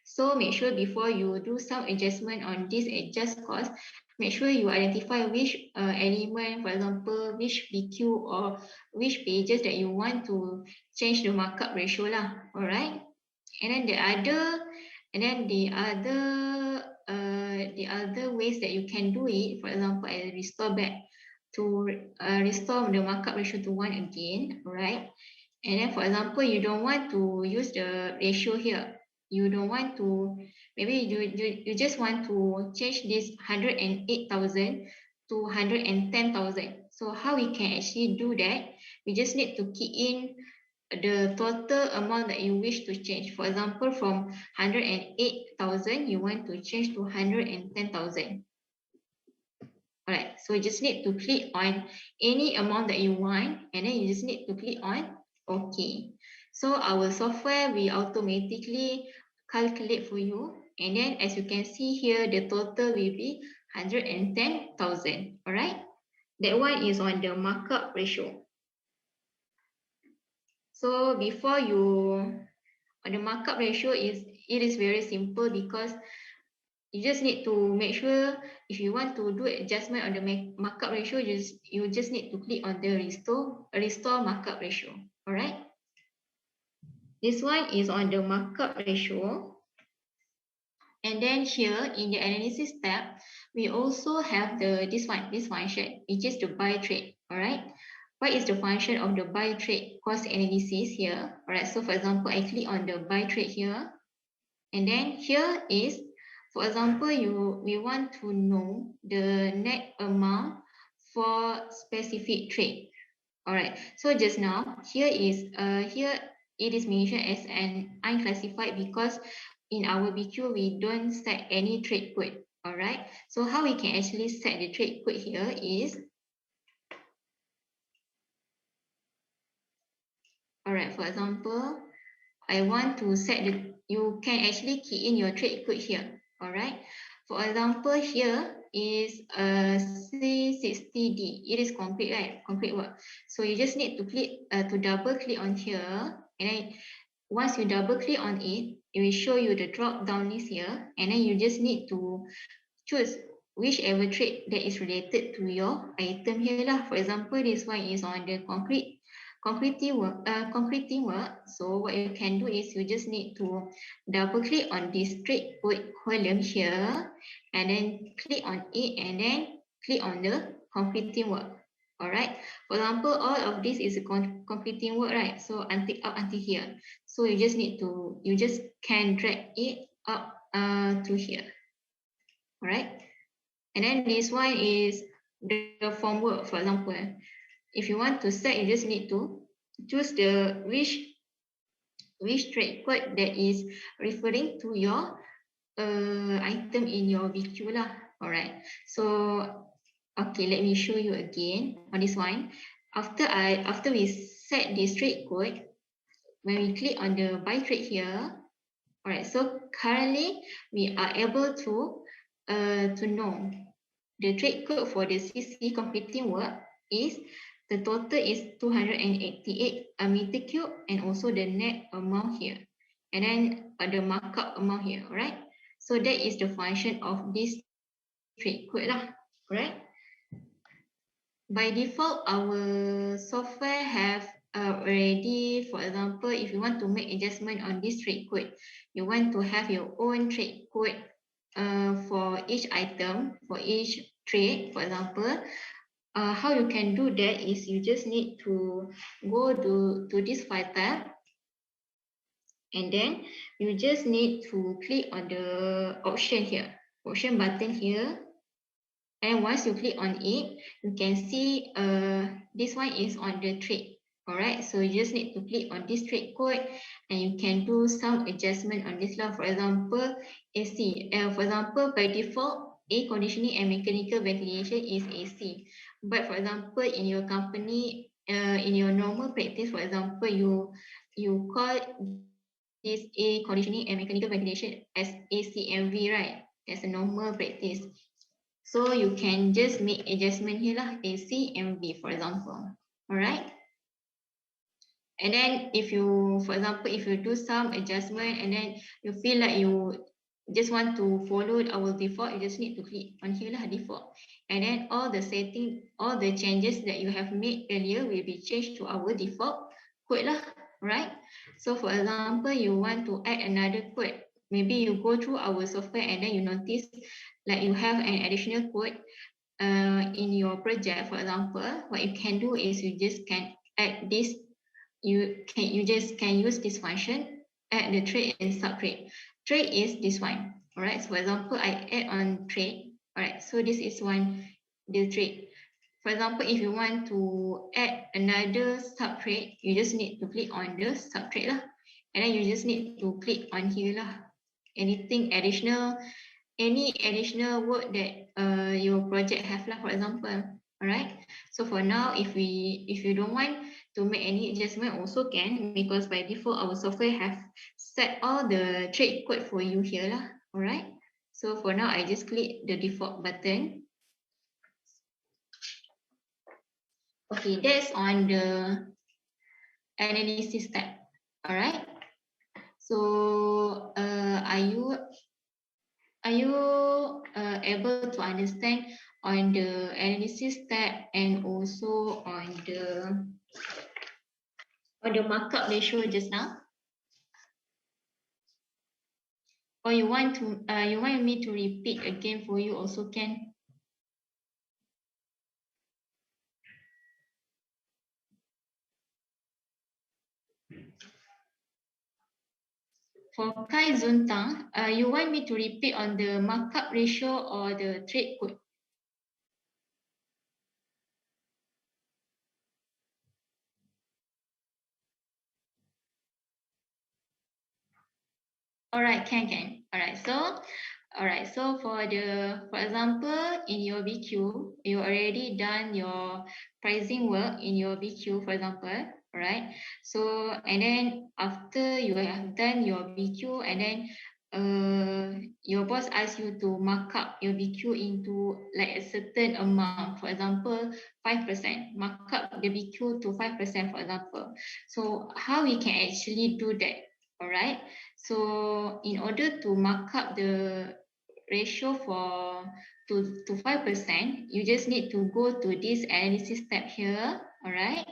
So make sure before you do some adjustment on this adjust cost, make sure you identify which element, for example, which BQ or which pages that you want to change the markup ratio lah. All right. And then the other ways that you can do it, for example, I restore back to restore the markup ratio to 1 again, right? And then, for example, you don't want to use the ratio here. You don't want to, maybe you just want to change this 108,000 to 110,000. So how we can actually do that? We just need to key in the total amount that you wish to change. For example, from 108,000, you want to change to 110,000. All right, so you just need to click on any amount that you want, and then you just need to click on OK. So our software will automatically calculate for you. And then as you can see here, the total will be 110,000. All right, that one is on the markup ratio. So before on the markup ratio it is very simple because you just need to make sure if you want to do adjustment on the markup ratio, you just need to click on the restore markup ratio. All right. This one is on the markup ratio. And then here in the analysis tab, we also have this function, which is the buy trade. All right. What is the function of the buy trade cost analysis here? All right. So for example, I click on the buy trade here. And then here is, for example, we want to know the net amount for specific trade. All right. So just now, here it is mentioned as an unclassified because in our BQ, we don't set any trade code. All right. So how we can actually set the trade code here is, all right, for example, I want to set you can actually key in your trade code here. All right. For example, here is a C60D. It is complete, right? Complete work. So you just need to click to double click on here, and then once you double click on it, it will show you the drop down list here, and then you just need to choose whichever trade that is related to your item here lah. For example, this one is on the concrete teamwork. So what you can do is you just need to double click on this trade code column here, and then click on it, and then click on the concrete teamwork. All right. For example, all of this is a concrete teamwork, right? So up until here. So you just can drag it up to here. Alright. And then this one is the form work, for example. If you want to set, you just need to choose the which trade code that is referring to your item in your VQ lah. Alright. So okay, let me show you again on this one. After we set this trade code, when we click on the buy trade here, alright, so currently we are able to know the trade code for the CC completing work is the total is 288 meter cube, and also the net amount here, and then the markup amount here, right? So that is the function of this trade code lah, right? By default, our software have already, for example, if you want to make adjustment on this trade code, you want to have your own trade code for each item, for each trade, for example. How you can do that is you just need to go to this file tab, and then you just need to click on the option here, option button here. And once you click on it, you can see this one is on the trade. All right, so you just need to click on this trade code, and you can do some adjustment on this law. For example, AC. For example, by default, air conditioning and mechanical ventilation is AC. But for example, in your company, in your normal practice, for example, you call this air conditioning and mechanical ventilation as ACMV, right? That's a normal practice. So you can just make adjustment here lah, AC and V, for example. All right. And then if you, for example, if you do some adjustment and then you feel like you just want to follow our default, you just need to click on here lah, default. And then all the setting, all the changes that you have made earlier will be changed to our default code lah, right? So for example, you want to add another code. Maybe you go through our software and then you notice like you have an additional code in your project. For example, what you can do is you just can add this. You just can use this function, add the trade and subtrade. Trade is this one. All right. So for example, I add on trade. All right. So this is one, the trade. For example, if you want to add another subtrade, you just need to click on the subtrade lah, and then you just need to click on here lah. Anything additional, any additional work that your project have lah, for example. All right. So for now, if you don't want to make any adjustment, also can, because by default our software have set all the trade code for you here lah. All right. So for now, I just click the default button. Okay, that's on the analysis tab. All right. So are you able to understand on the analysis tab and also on the markup ratio just now? Or you want me to repeat again for you also can? For Kai Zuntang, you want me to repeat on the markup ratio or the trade code? All right, can. All right, so for example, in your BQ, you already done your pricing work in your BQ, for example, all right? So, and then after you have done your BQ, and then your boss asks you to mark up your BQ into like a certain amount, for example, 5%, mark up the BQ to 5%, for example. So how we can actually do that? All right. So in order to mark up the ratio to 5%, you just need to go to this analysis tab here. All right.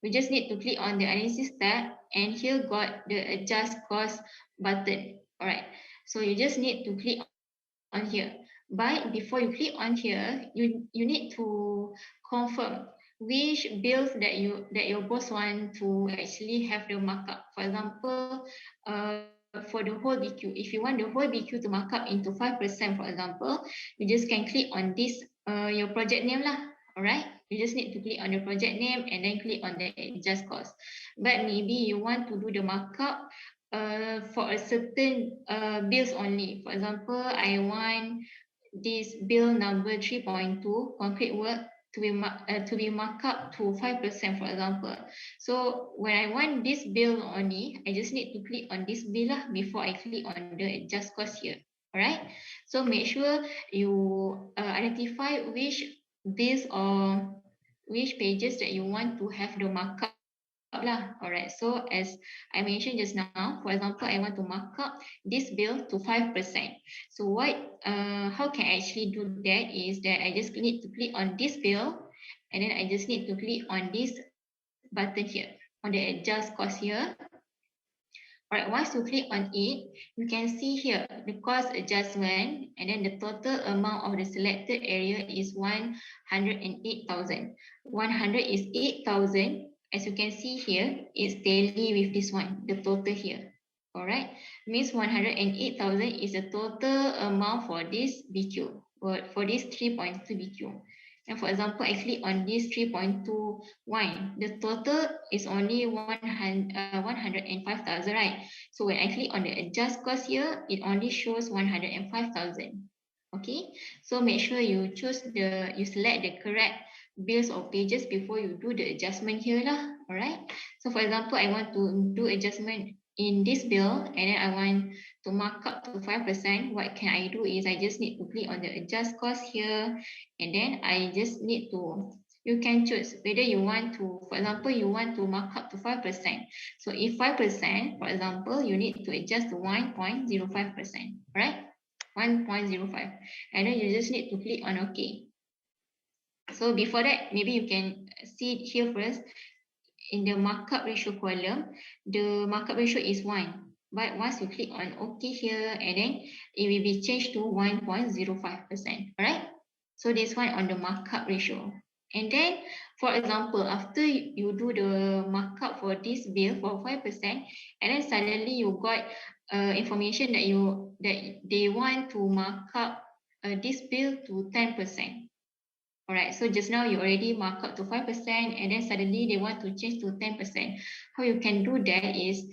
We just need to click on the analysis tab, and here got the adjust cost button. All right. So you just need to click on here. But before you click on here, you need to confirm which bills that your boss want to actually have the markup. For example, for the whole BQ. If you want the whole BQ to mark up into 5%, for example, you just can click on this, your project name lah. Alright, you just need to click on the project name and then click on the adjust cost. But maybe you want to do the markup for a certain bills only. For example, I want this bill number 3.2 concrete work to be marked up to 5%, for example. So when I want this bill only, I just need to click on this bill lah before I click on the adjust cost here. Alright, so make sure you identify which bills or which pages that you want to have the markup lah. Alright, so as I mentioned just now, for example, I want to mark up this bill to 5%. So how can I actually do that is that I just need to click on this bill and then I just need to click on this button here, on the adjust cost here. Alright, once you click on it, you can see here the cost adjustment and then the total amount of the selected area is 108,000. 100 is 8,000. As you can see here, it's daily with this one, the total here. Alright, means 108,000 is the total amount for this BQ, for this 3.2 BQ. And for example, I click on this 3.2 wine. The total is only 105,000, right? So when I click on the adjust cost here, it only shows 105,000. Okay, so make sure you select the correct bills or pages before you do the adjustment here lah. Alright. So for example, I want to do adjustment in this bill and then I want to mark up to 5%. What can I do is I just need to click on the adjust cost here and then I just need to, you can choose whether you want to, for example, you want to mark up to 5%. So if 5%, for example, you need to adjust to 1.05%, right? 1.05, and then you just need to click on OK. So before that, maybe you can see it here first. In the markup ratio column, the markup ratio is 1. But once you click on OK here, and then it will be changed to 1.05%. Alright? So this one on the markup ratio. And then, for example, after you do the markup for this bill for 5%, and then suddenly you got information that they want to mark up this bill to 10%. Alright, so just now you already mark up to 5% and then suddenly they want to change to 10%. How you can do that is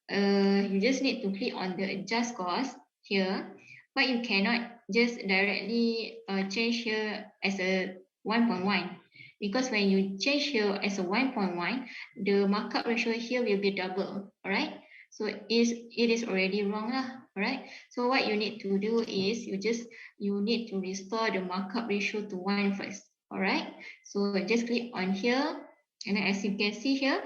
you just need to click on the adjust cost here, but you cannot just directly change here as a 1.1 because when you change here as a 1.1, the markup ratio here will be double. Alright, so it is already wrong lah. Alright, so what you need to do is you need to restore the markup ratio to 1 first. Alright, so just click on here, and then as you can see here,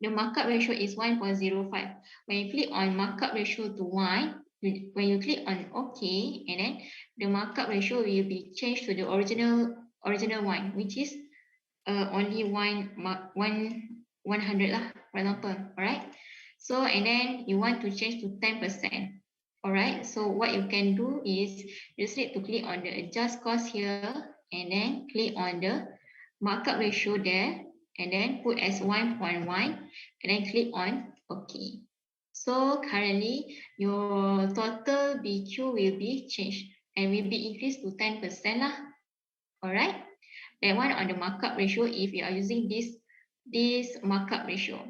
the markup ratio is 1.05. When you click on markup ratio to 1, when you click on OK, and then the markup ratio will be changed to the original one, which is only 100 lah, for example. Alright. So, and then you want to change to 10%. Alright, so what you can do is you just need to click on the adjust cost here and then click on the markup ratio there and then put as 1.1 and then click on OK. So currently your total BQ will be changed and will be increased to 10% lah. Alright, that one on the markup ratio if you are using this markup ratio.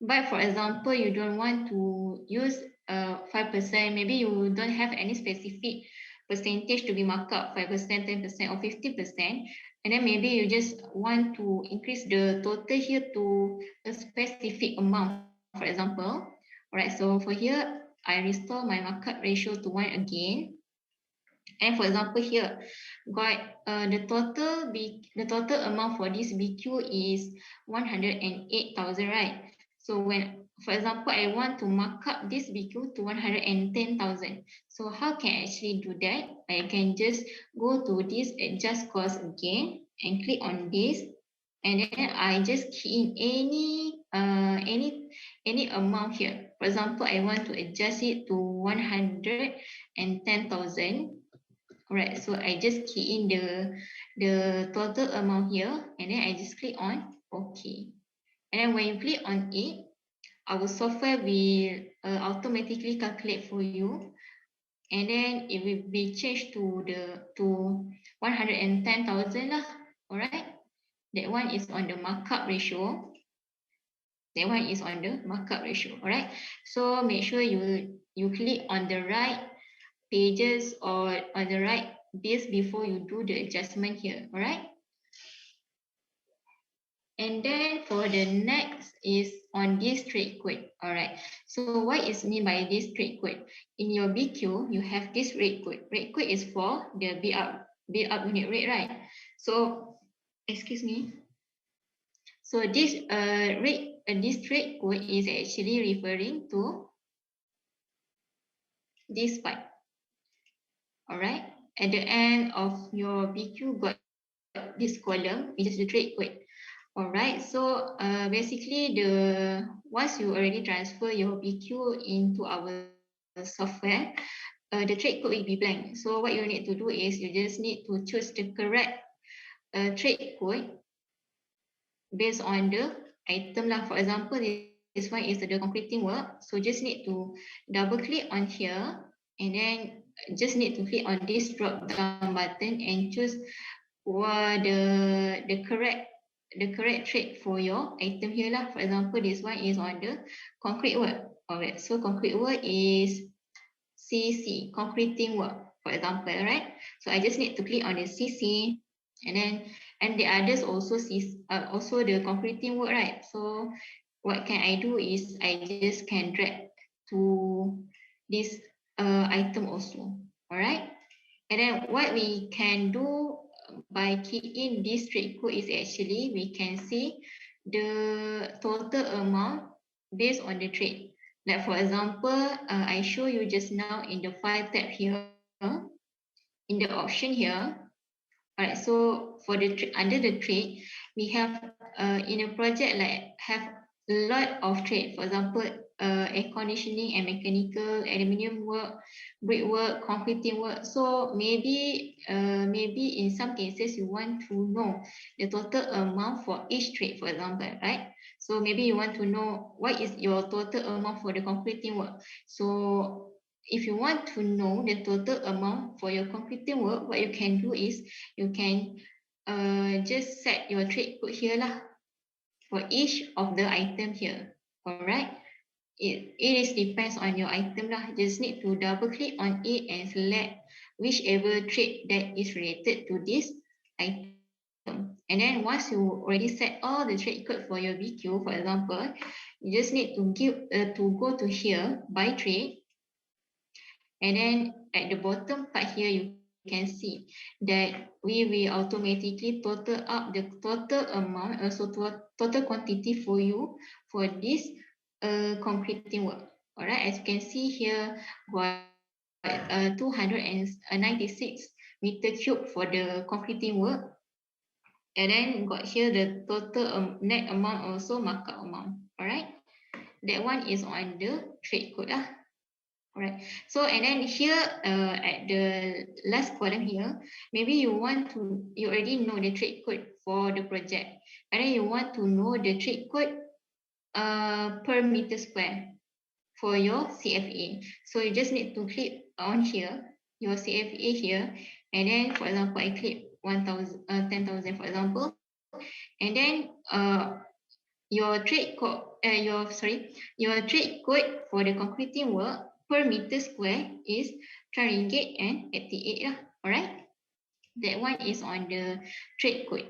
But for example, you don't want to use 5%, maybe you don't have any specific percentage to be marked up, 5%, 10%, or 50%, and then maybe you just want to increase the total here to a specific amount, for example. All right, so for here, I restore my markup ratio to 1 again. And for example, here, got the total amount for this BQ is 108,000, right? So when, for example, I want to mark up this BQ to 110,000. So how can I actually do that? I can just go to this adjust cost again and click on this, and then I just key in any amount here. For example, I want to adjust it to 110,000. All right, so I just key in the total amount here, and then I just click on OK. And then when you click on it, our software will automatically calculate for you, and then it will be changed to 110,000 lah. Alright, that one is on the markup ratio. That one is on the markup ratio. Alright, so make sure you click on the right pages or on the right base before you do the adjustment here. Alright. And then for the next is on this trade code. Alright, so what is mean by this trade code? In your BQ, you have this rate code. Rate code is for the build up unit rate, right? So, excuse me. So this this trade code is actually referring to this part. Alright, at the end of your BQ got this column, which is the trade code. Alright, so basically once you already transfer your BQ into our software, the trade code will be blank. So what you need to do is you just need to choose the correct trade code based on the item lah. For example, this one is the concreting work. So just need to double click on here, and then just need to click on this drop down button and choose the correct trade for your item here lah. For example, this one is on the concrete work. Alright, so concrete work is CC, concreting work, for example, right? So I just need to click on the CC, and the others also also the concreting work, right? So what can I do is I just can drag to this item also. Alright, and then what we can do by keying in this trade code is actually we can see the total amount based on the trade. Like for example, I show you just now in the file tab here, in the option here. Alright, so for the under the trade, we have in a project like have a lot of trade. For example, air conditioning and mechanical, aluminium work, brickwork, concreting work. So maybe in some cases you want to know the total amount for each trade, for example, right? So maybe you want to know what is your total amount for the concreting work. So if you want to know the total amount for your concreting work, what you can do is you can just set your trade code here lah for each of the item here. Alright, it is depends on your item lah. Just need to double click on it and select whichever trade that is related to this item. And then once you already set all the trade code for your BQ, for example, you just need to go to here by trade. And then at the bottom part here, you can see that we will automatically total up the total amount, also total quantity for you for this concreting work. All right, as you can see here, got 296 meter cube for the concreting work. And then got here the total net amount, also markup amount. All right, that one is on the trade code lah. Alright, so and then here at the last column here, maybe you already know the trade code for the project, and then you want to know the trade code per meter square for your CFA. So you just need to click on here, your CFA here, and then for example, I click 10,000 for example, and then your trade code, your trade code for the concreting work per meter square is RM3.88 lah. Alright, that one is on the trade code.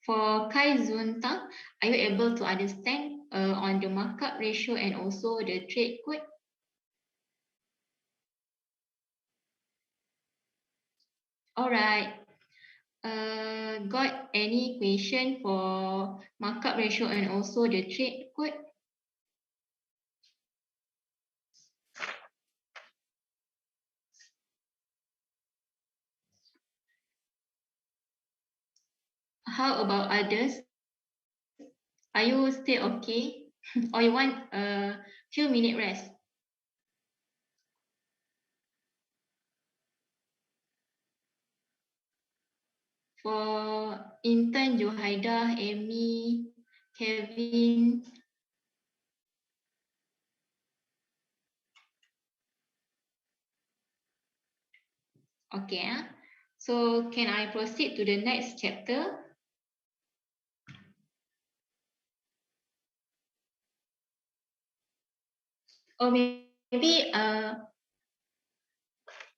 For Kai Zuntang, are you able to understand on the markup ratio and also the trade code? Alright, got any question for markup ratio and also the trade code? How about others? Are you still okay? Or you want a few minute rest? For Intan, Johaida, Amy, Kevin. Okay. So can I proceed to the next chapter? Or maybe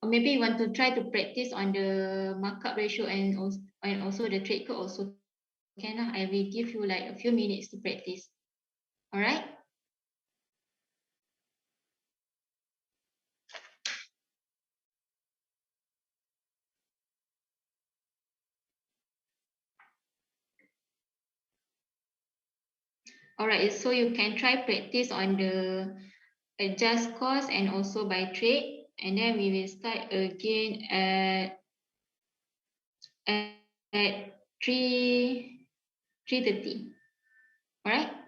you want to try to practice on the markup ratio and also the trade code also can. I will give you like a few minutes to practice. All right. All right. So you can try practice on the adjust cost and also by trade, and then we will start again at 3:30. All right.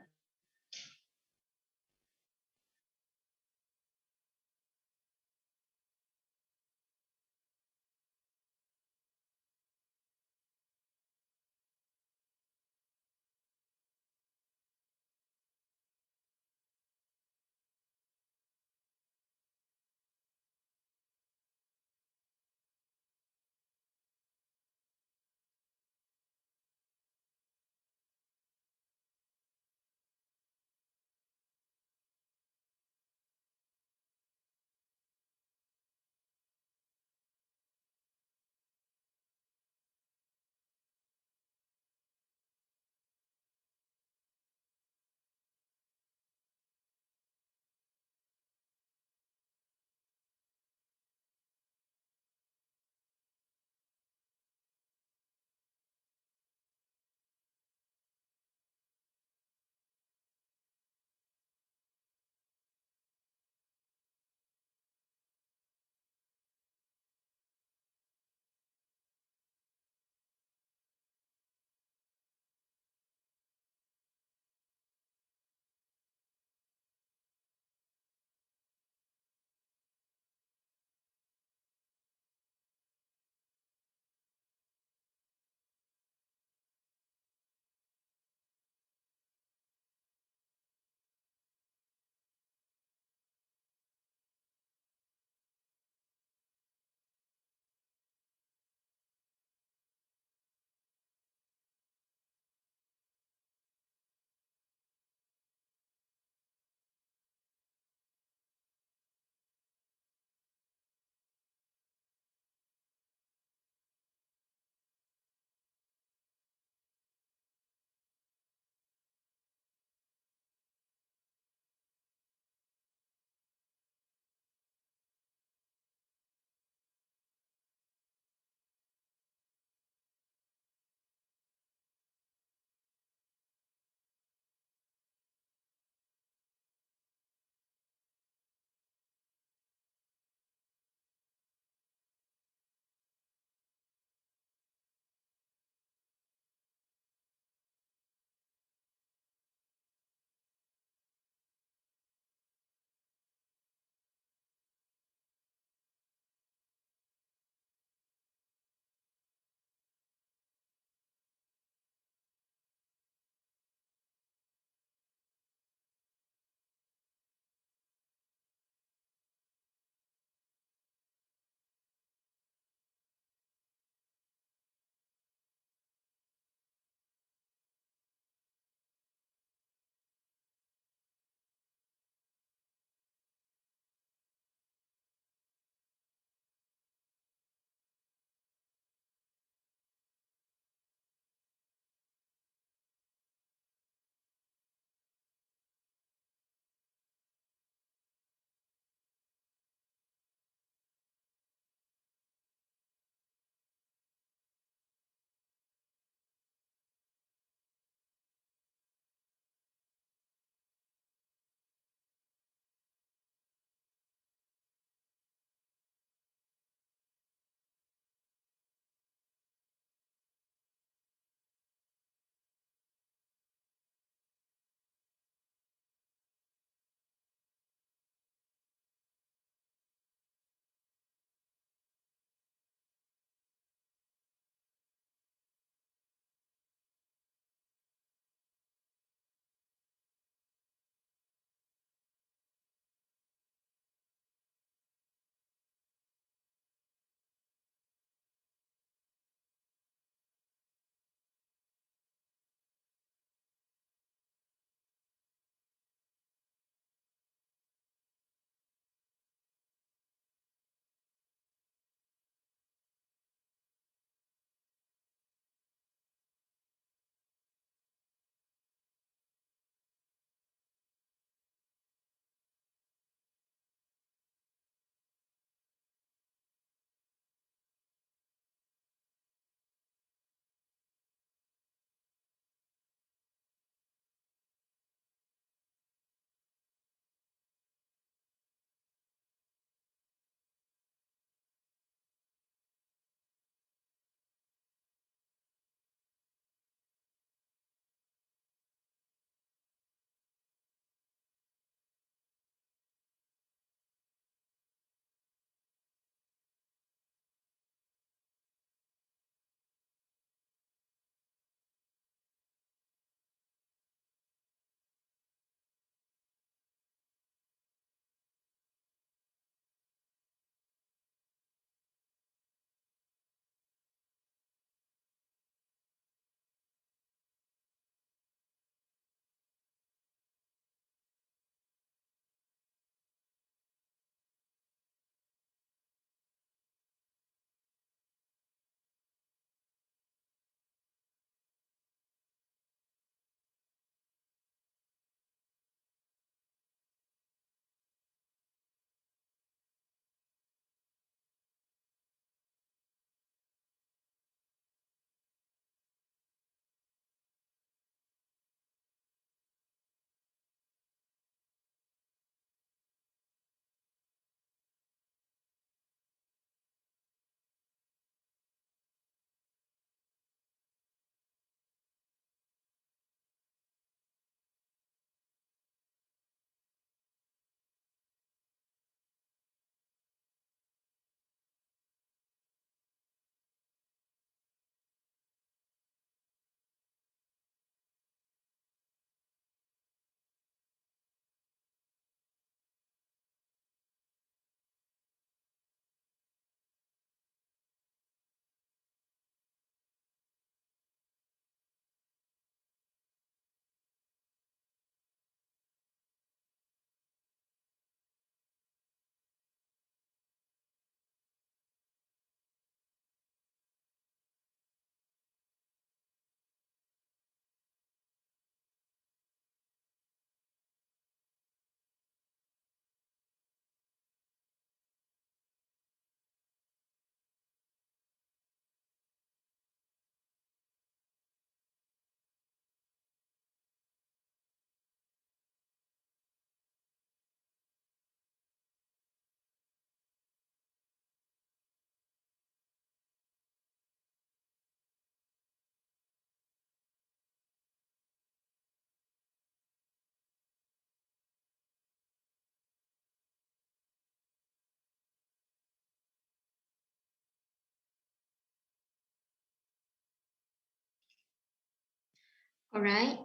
All right.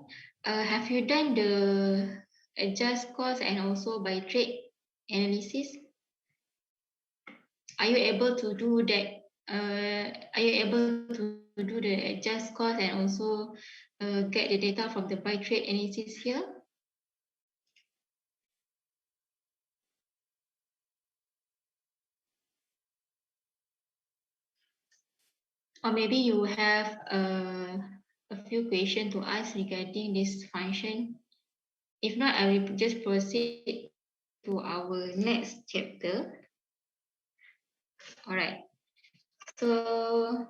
Have you done the adjust cost and also by trade analysis? Are you able to do that? Are you able to do the adjust cost and also get the data from the by trade analysis here? Or maybe you have a few questions to ask regarding this function. If not, I will just proceed to our next chapter. All right. So,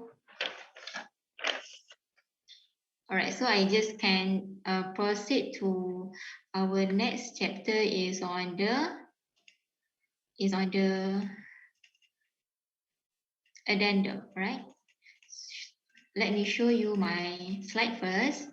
all right. So I just can proceed to our next chapter is on the addendum. Right. Let me show you my slide first.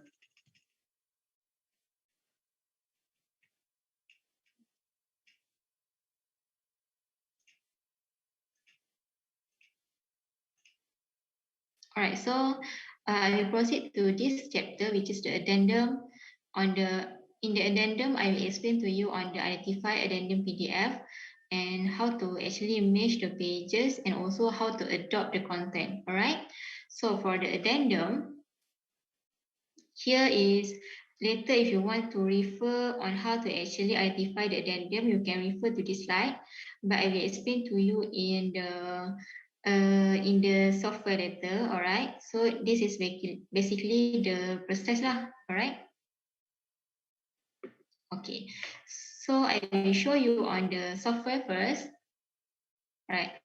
All right, so I will proceed to this chapter, which is the addendum. In the addendum, I will explain to you on the identify addendum PDF and how to actually match the pages and also how to adopt the content. All right. So for the addendum, here is later if you want to refer on how to actually identify the addendum, you can refer to this slide. But I will explain to you in the software later. All right. So this is basically the process lah. All right. Okay. So I will show you on the software first. Right.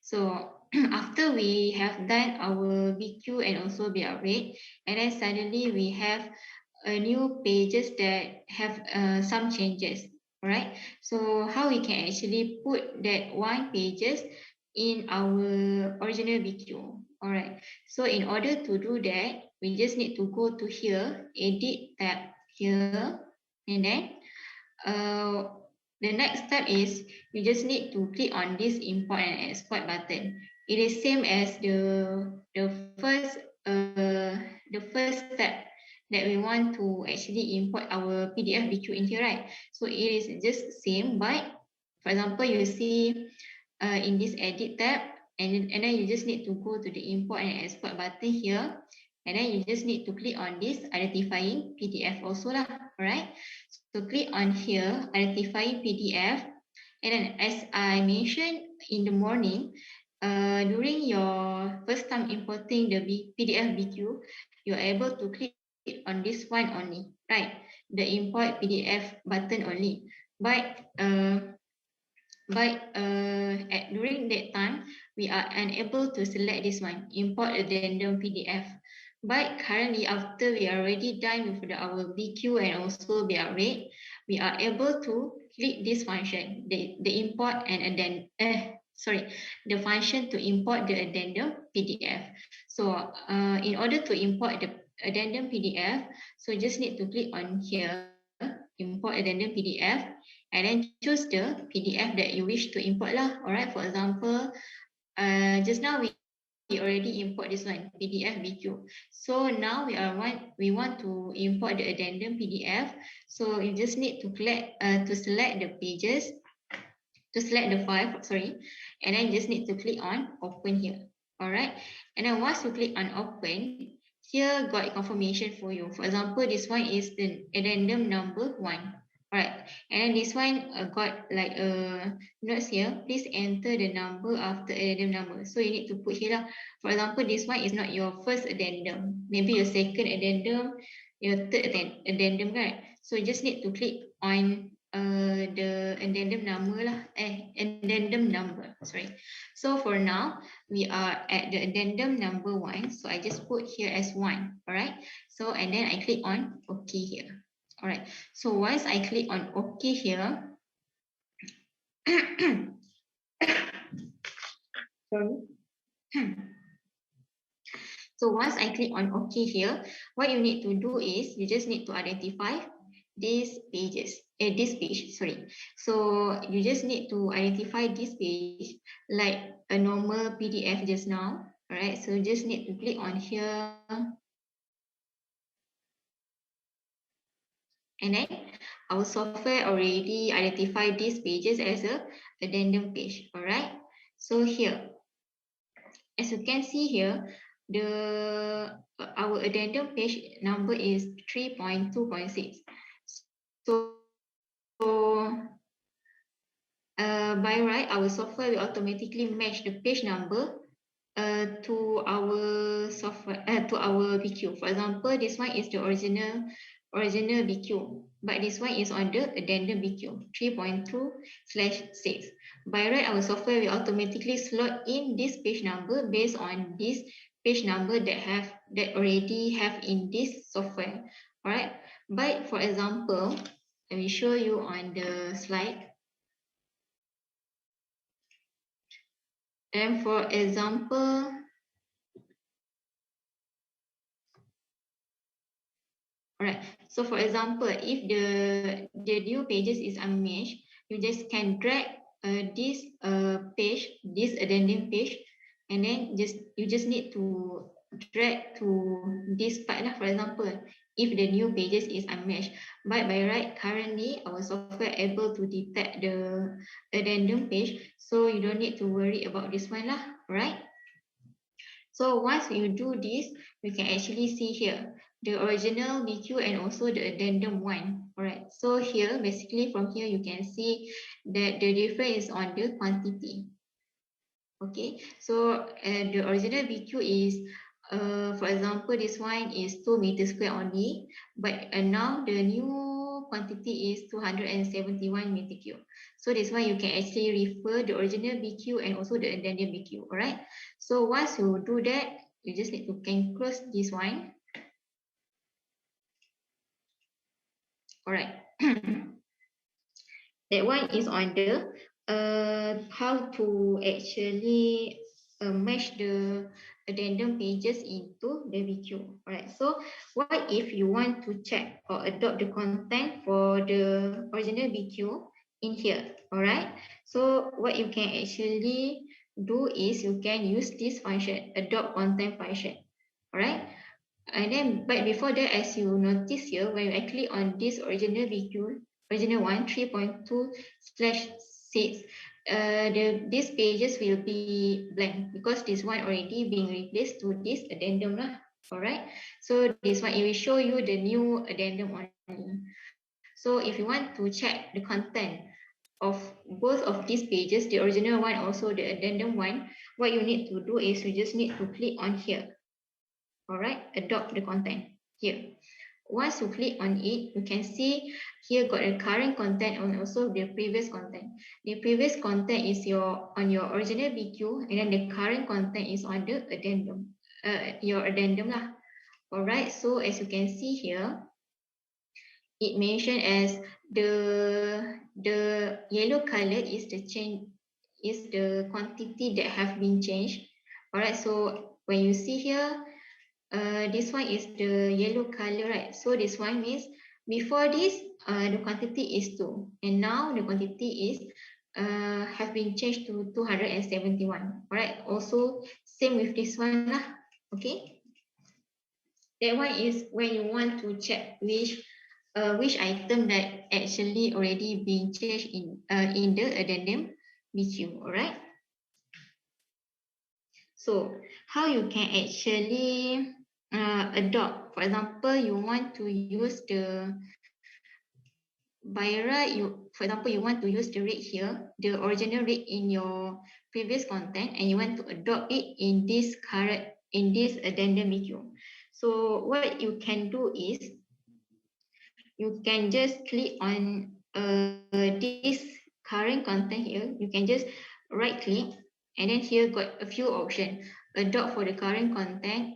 So after we have done our BQ and also BR rate, and then suddenly we have a new pages that have some changes, right? So how we can actually put that one pages in our original BQ, all right? So in order to do that, we just need to go to here, edit tab here, and then uh, the next step is you just need to click on this import and export button. It is same as the first step that we want to actually import our PDF BQ in here, right? So it is just same, but for example, you see in this edit tab, and then you just need to go to the import and export button here, and then you just need to click on this identifying PDF also lah, alright? So click on here, identifying PDF, and then as I mentioned in the morning, during your first time importing the PDF BQ, you're able to click on this one only, right? The import PDF button only. But during that time, we are unable to select this one, import addendum PDF. But currently, after we are already done with our BQ and also BR rate, we are able to click this function, the import and the function to import the addendum PDF. So in order to import the addendum PDF, so just need to click on here, import addendum PDF, and then choose the PDF that you wish to import lah. Alright, for example, just now we already import this one, PDF BQ. So now we want to import the addendum PDF. So you just need to select the pages, to select the file, sorry, and then you just need to click on open here. Alright, and then once you click on open, here got confirmation for you. For example, this one is the addendum number 1. Alright, and then this one got like a notes here. Please enter the number after addendum number. So you need to put here. For example, this one is not your first addendum. Maybe your second addendum, your third addendum, right? So you just need to click on the addendum number lah. Addendum number. Sorry. So for now, we are at the addendum number 1. So I just put here as 1. Alright. So and then I click on OK here. All right, so once I click on OK here, sorry. So once I click on OK here, what you need to do is you just need to identify these pages, this page, sorry. So you just need to identify this page like a normal PDF just now. All right, so you just need to click on here. And then our software already identified these pages as a addendum page. All right. So here, as you can see here, our addendum page number is 3.2.6. So by right, our software will automatically match the page number to our software to our BQ. For example, this one is the original BQ, but this one is on the addendum BQ 3.2/6. By right, our software will automatically slot in this page number based on this page number that already have in this software. All right. But for example, let me show you on the slide. And for example, all right. So for example, if the new pages is unmatched, you just can drag this page, this addendum page, and then you just need to drag to this part. For example, if the new pages is unmatched, but by right, currently our software able to detect the addendum page, so you don't need to worry about this one lah, right? So once you do this, you can actually see here the original BQ and also the addendum one. All right. So here, basically from here, you can see that the difference is on the quantity. Okay. So the original BQ is, for example, this one is 2 meters square only, but now the new quantity is 271 meter cube. So this one you can actually refer the original BQ and also the addendum BQ. All right. So once you do that, you just need to can close this one. All right. That one is on the how to actually match the addendum pages into the BQ. All right. So what if you want to check or adopt the content for the original BQ in here? All right. So what you can actually do is you can use this function, adopt content function. All right. And then, but before that, as you notice here, when I click on this original BQ, original one, 3.2/6, these pages will be blank because this one already being replaced to this addendum lah. All right. So this one, it will show you the new addendum only. So if you want to check the content of both of these pages, the original one, also the addendum one, what you need to do is you just need to click on here. All right, adopt the content here. Once you click on it, you can see here got a current content and also the previous content. The previous content is on your original BQ, and then the current content is on the addendum, your addendum lah. All right, so as you can see here, it mentioned as the yellow color is the change, is the quantity that have been changed. All right, so when you see here, this one is the yellow color, right? So this one means before this, the quantity is 2, and now the quantity is have been changed to 271. All right. Also same with this one lah. Okay. That one is when you want to check which item that actually already been changed in the addendum BQ. All right. So how you can actually adopt. For example, you want to use the by right, for example, you want to use the rate here, the original rate in your previous content, and you want to adopt it in this addendum BQ. So what you can do is you can just click on this current content here. You can just right click, and then here got a few options. Adopt for the current content,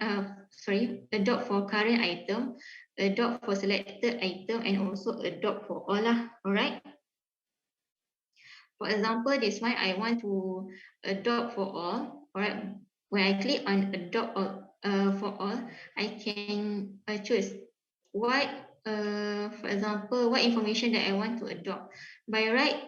adopt for current item, adopt for selected item, and also adopt for all lah. All right. For example, this one I want to adopt for all. All right. When I click on adopt for all, I can choose what, for example, what information that I want to adopt. By right,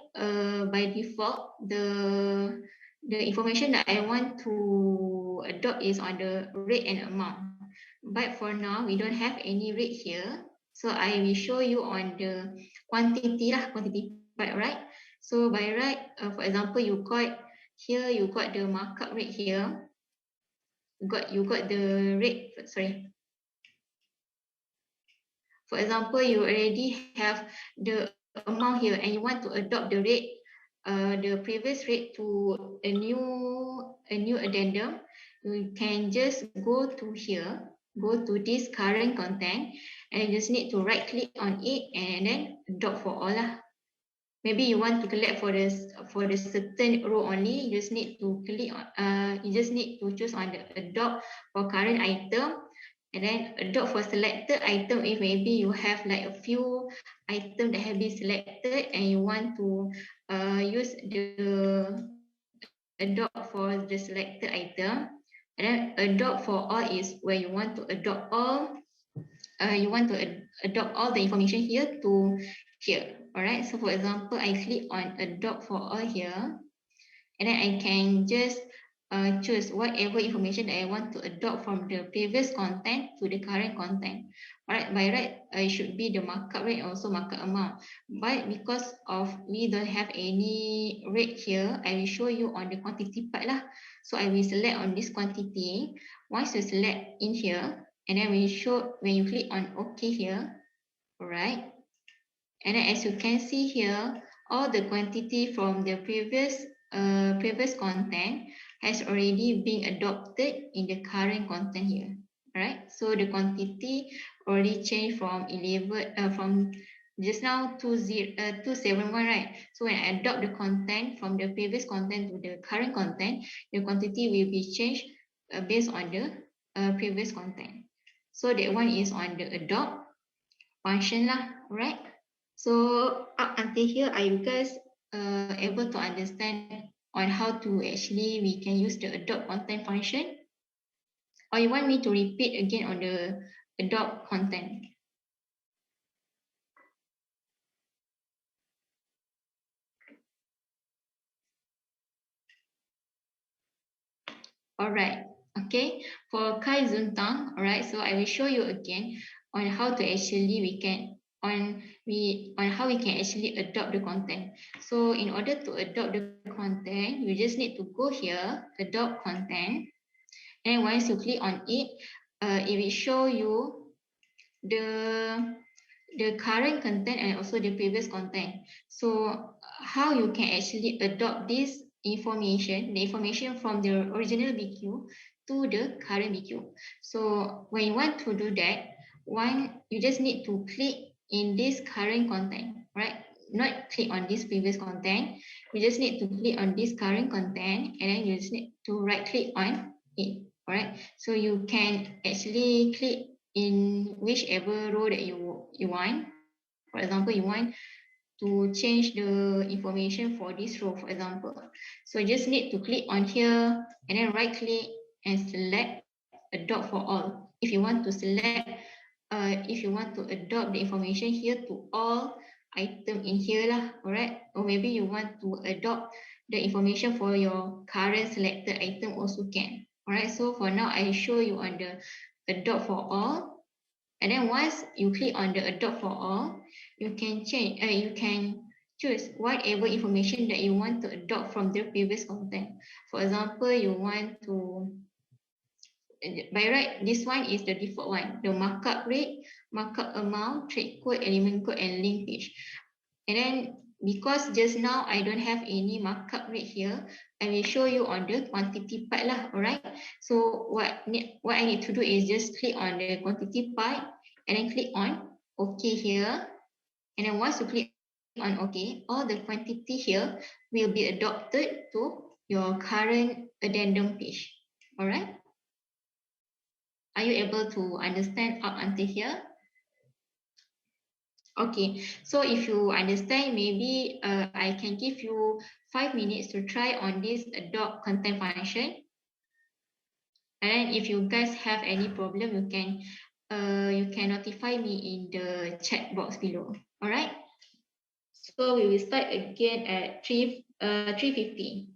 by default, the information that I want to adopt is on the rate and amount. But for now, we don't have any rate here. So I will show you on the quantity lah, quantity part, right? So by right, for example, you got here, you got the markup rate here. You got the rate, sorry. For example, you already have the amount here and you want to adopt the rate, the previous rate to a new addendum. You can just go to here, go to this current content, and you just need to right click on it and then adopt for all lah. Maybe you want to collect for the certain row only, you just need to click on, you just need to choose on the adopt for current item, and then adopt for selected item if maybe you have like a few items that have been selected and you want to use the adopt for the selected item. And then adopt for all is where you want to adopt all, adopt all the information here to here. All right, so for example, I click on adopt for all here, and then I can just choose whatever information that I want to adopt from the previous content to the current content. All right, by right, it should be the markup rate, also markup amount. But because of we don't have any rate here, I will show you on the quantity part lah. So I will select on this quantity. Once you select in here, and then we show when you click on OK here, all right. And then as you can see here, all the quantity from the previous content has already been adopted in the current content here. Right? So the quantity already changed from 11 from just now 271, right? So when I adopt the content from the previous content to the current content, the quantity will be changed based on the previous content. So that one is on the adopt function lah, right? So up until here, are you guys able to understand on how to actually we can use the adopt content function? Or you want me to repeat again on the adopt content? All right, okay. For Kai Zuntang, all right, so I will show you again on how to actually on how we can actually adopt the content. So in order to adopt the content, you just need to go here, adopt content. And once you click on it, it will show you the current content and also the previous content. So how you can actually adopt this information, the information from the original BQ to the current BQ. So when you want to do that, you just need to click in this current content, right? Not click on this previous content. You just need to click on this current content and then you just need to right click on it. All right, so you can actually click in whichever row that you want. For example, you want to change the information for this row, for example. So you just need to click on here and then right click and select adopt for all. If you want to select, if you want to adopt the information here to all item in here lah, all right? Or maybe you want to adopt the information for your current selected item also can. All right, so for now, I show you on the adopt for all. And then once you click on the adopt for all, you can choose whatever information that you want to adopt from the previous content. For example, you want to, by right, this one is the default one, the markup rate, markup amount, trade code, element code, and link page. And then because just now I don't have any markup rate here, I will show you on the quantity part lah, all right? So what I need to do is just click on the quantity part and then click on OK here. And then once you click on OK, all the quantity here will be adopted to your current addendum page, all right? Are you able to understand up until here? Okay, so if you understand, maybe I can give you 5 minutes to try on this adopt content function. And then if you guys have any problem, you can notify me in the chat box below. All right. So we will start again at 3:50.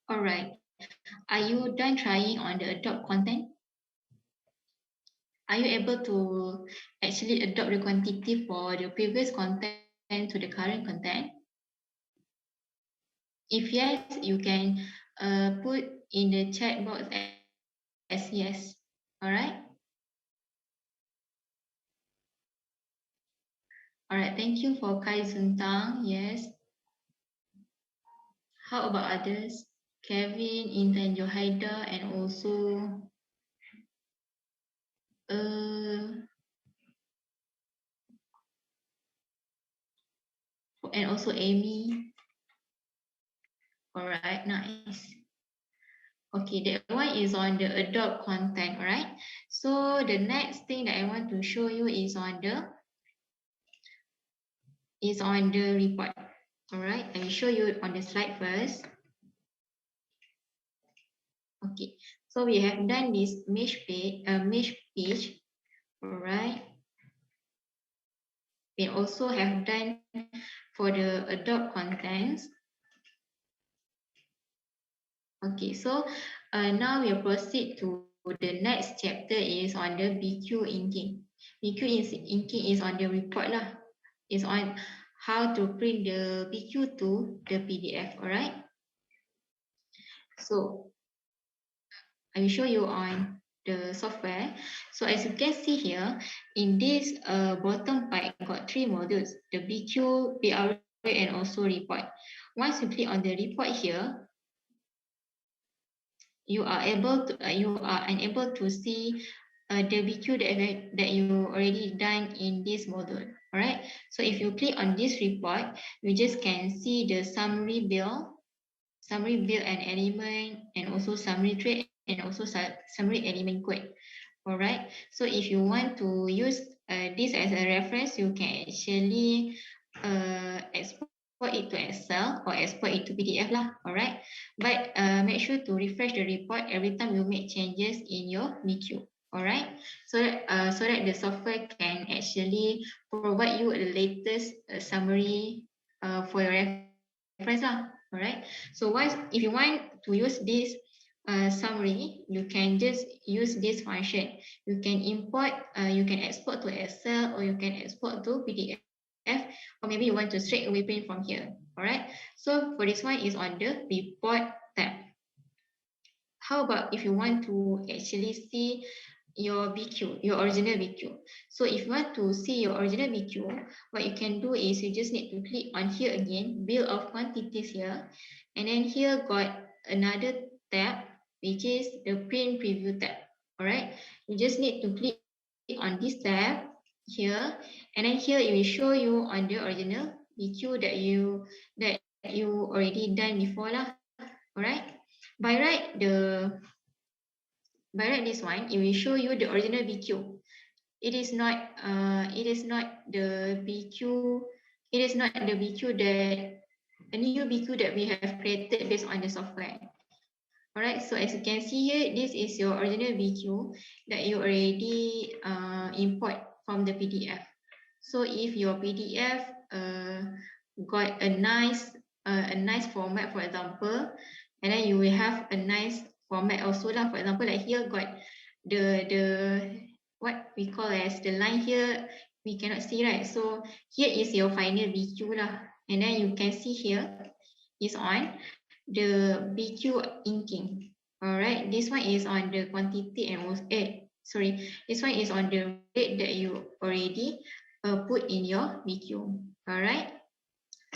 All right. Are you done trying on the adopt content? Are you able to actually adopt the quantity for the previous content to the current content? If yes, you can put in the chat box as yes. All right. All right. Thank you for Kai Zuntang. Yes. How about others? Kevin, Intan Johaida, and also uh, Amy. All right, nice. Okay, that one is on the adopt content, all right? So the next thing that I want to show you is on the report. All right, I will show you on the slide first. Okay, so we have done this mesh page, all right? We also have done for the adopt contents. Okay, so now we'll proceed to the next chapter is on the BQ inking. Inking is on the report lah. It's on how to print the BQ to the PDF, all right? So I will show you on the software. So as you can see here, in this bottom part, got three modules, the BQ, BRA, and also report. Once you click on the report here, you are unable to see the BQ that you already done in this module. All right. So if you click on this report, you just can see the summary bill and element, and also summary trade, and also summary element code. All right. So if you want to use this as a reference, you can actually export it to Excel or export it to PDF lah. All right. But make sure to refresh the report every time you make changes in your BQ. All right. So that the software can actually provide you the latest summary for your reference lah. All right. So if you want to use this summary, you can just use this function. You can import, you can export to Excel, or you can export to PDF, or maybe you want to straight away print from here. All right. So for this one is on the report tab. How about if you want to actually see your BQ, your original BQ? So if you want to see your original BQ, what you can do is you just need to click on here again, bill of quantities here, and then here got another tab, which is the print preview tab. All right, you just need to click on this tab here, and then here it will show you on the original BQ that you already done before lah. All right. By right this one, it will show you the original BQ. It is not the BQ. It is not the BQ that a new BQ that we have created based on the software. All right. So as you can see here, this is your original BQ that you already import from the PDF. So if your PDF got a nice format, for example, and then you will have a nice format also lah. For example, like here got the what we call as the line here, we cannot see, right? So here is your final BQ lah, and then you can see here is on the BQ inking. All right, this one is on the quantity and also this one is on the rate that you already put in your BQ. All right.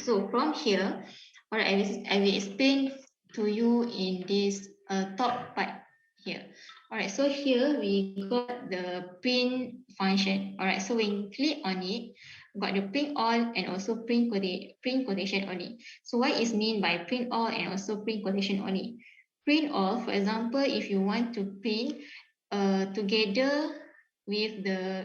So from here, all right, I will explain to you in this top part here. All right, so here we got the print function. All right, so when you click on it, got the print all and also print quotation only. So what is mean by print all and also print quotation only? Print all, for example, if you want to print together with the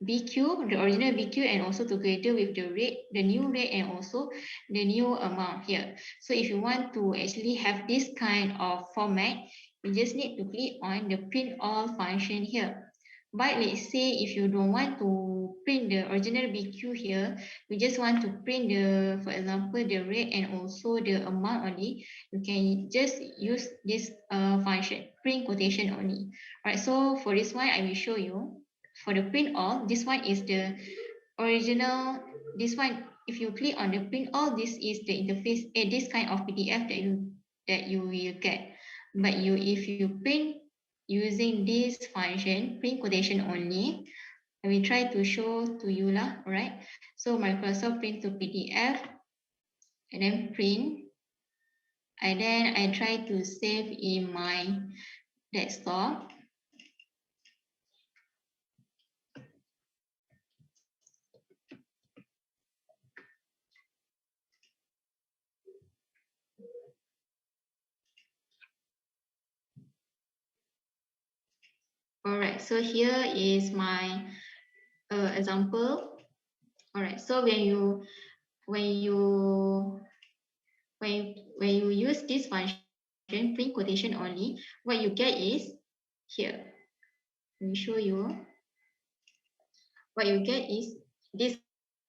BQ, the original BQ, and also together with the rate, the new rate, and also the new amount here. So if you want to actually have this kind of format, you just need to click on the print all function here. But let's say if you don't want to print the original BQ here, you just want to print the, for example, the rate and also the amount only, you can just use this function, print quotation only. Alright, so for this one, I will show you. For the print all, this one is the original. This one, if you click on the print all, this is the interface, this kind of PDF that you will get. But if you print using this function, print quotation only, I will try to show to you lah. Alright, so Microsoft print to PDF and then print, and then I try to save in my desktop. Alright, so here is my example. Alright, so when you use this function, print quotation only, what you get is here. Let me show you. What you get is this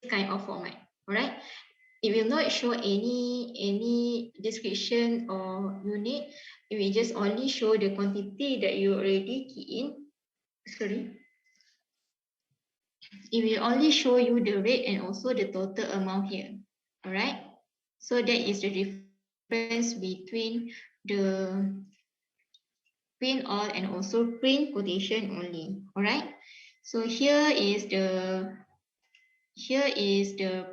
kind of format. Alright, it will not show any description or unit. It will just only show the quantity that you already key in. Sorry. It will only show you the rate and also the total amount here. Alright, so that is the difference between the print all and also print quotation only. Alright, so here is the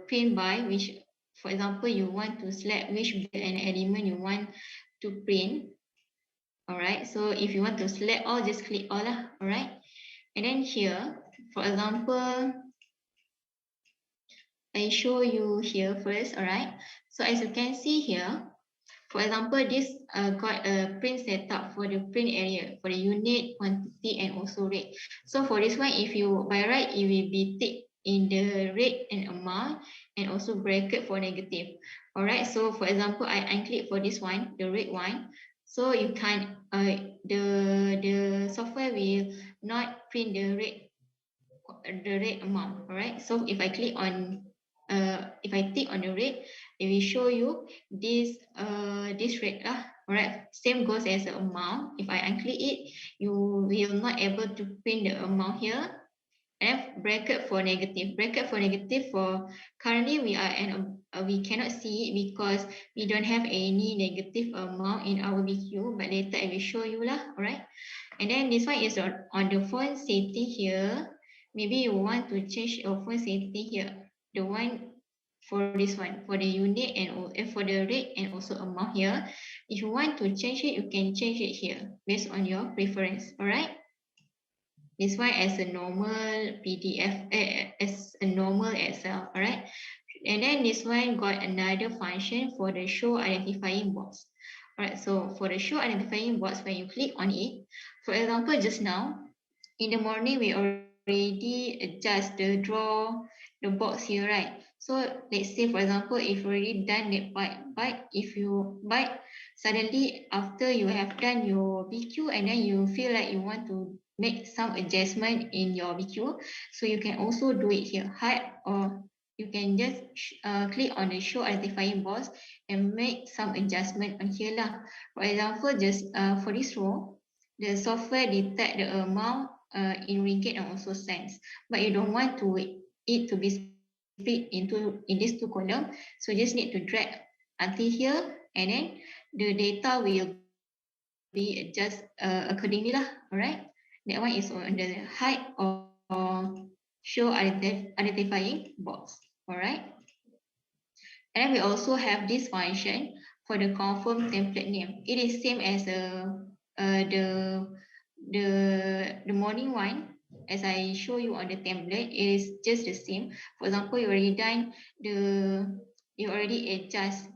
print by, which, for example, you want to select which an element you want to print. Alright, so if you want to select all, just click all lah. Alright, and then here, for example, I show you here first. Alright, so as you can see here, for example, this got a print setup for the print area, for the unit, quantity, and also rate. So for this one, if you by right, it will be ticked in the rate and amount, and also bracket for negative. Alright, so for example, I unclick for this one, the rate one. So you can the software will not print the rate amount. Alright, so if I click on if I tick on the rate, it will show you this rate lah. Alright, same goes as the amount. If I unclick it, you will not able to print the amount here. And bracket for negative. Bracket for negative, for currently we cannot see it because we don't have any negative amount in our BQ, but later I will show you lah. Alright, and then this one is on the font setting here. Maybe you want to change your font setting here, the one for this one, for the unit and for the rate and also amount here. If you want to change it, you can change it here based on your preference. Alright, this one as a normal PDF, as a normal Excel. Alright, and then this one got another function for the show identifying box. Alright, so for the show identifying box, when you click on it, for example, just now in the morning we already adjust the box here, right? So let's say, for example, if you already done that but suddenly after you have done your BQ and then you feel like you want to make some adjustment in your BQ, so you can also do it here, hide, or you can just click on the show identifying box and make some adjustment on here lah. For example, just for this row, the software detect the amount in ringgit and also cents, but you don't want it to be split in these two columns, so just need to drag until here, and then the data will be adjusted accordingly lah. Alright, that one is on the hide or show identifying box. Alright, and then we also have this function for the confirm template name. It is same as the morning one. As I show you on the template, it is just the same. For example, you already done you already adjust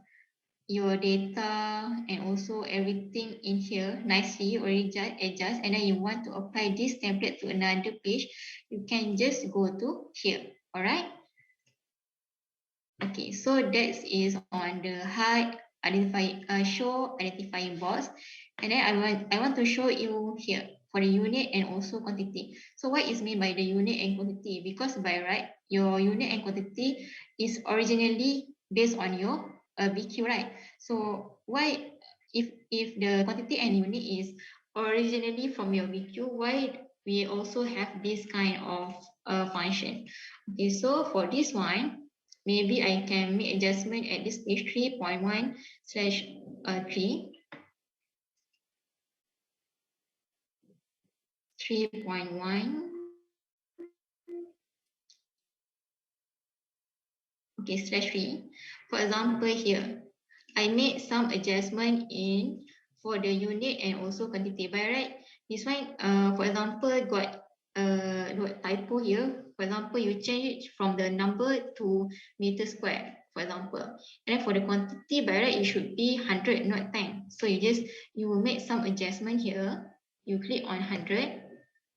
your data and also everything in here nicely. You already adjust, and then you want to apply this template to another page, you can just go to here. Alright. Okay, so that is on the show identifying box, and then I want to show you here. for the unit and also quantity. So what is meant by the unit and quantity? Because by right, your unit and quantity is originally based on your BQ, right? So why, if the quantity and unit is originally from your BQ, why we also have this kind of function? Okay, so for this one, maybe I can make adjustment at this page 3.1 slash 3. 3.1. Okay, slash 3. For example, here, I made some adjustment in for the unit and also quantity. By right, this one, for example, got typo here. For example, you change it from the number to meter square, for example. And then for the quantity, by right, it should be 100, not 10. So you will make some adjustment here. You click on 100.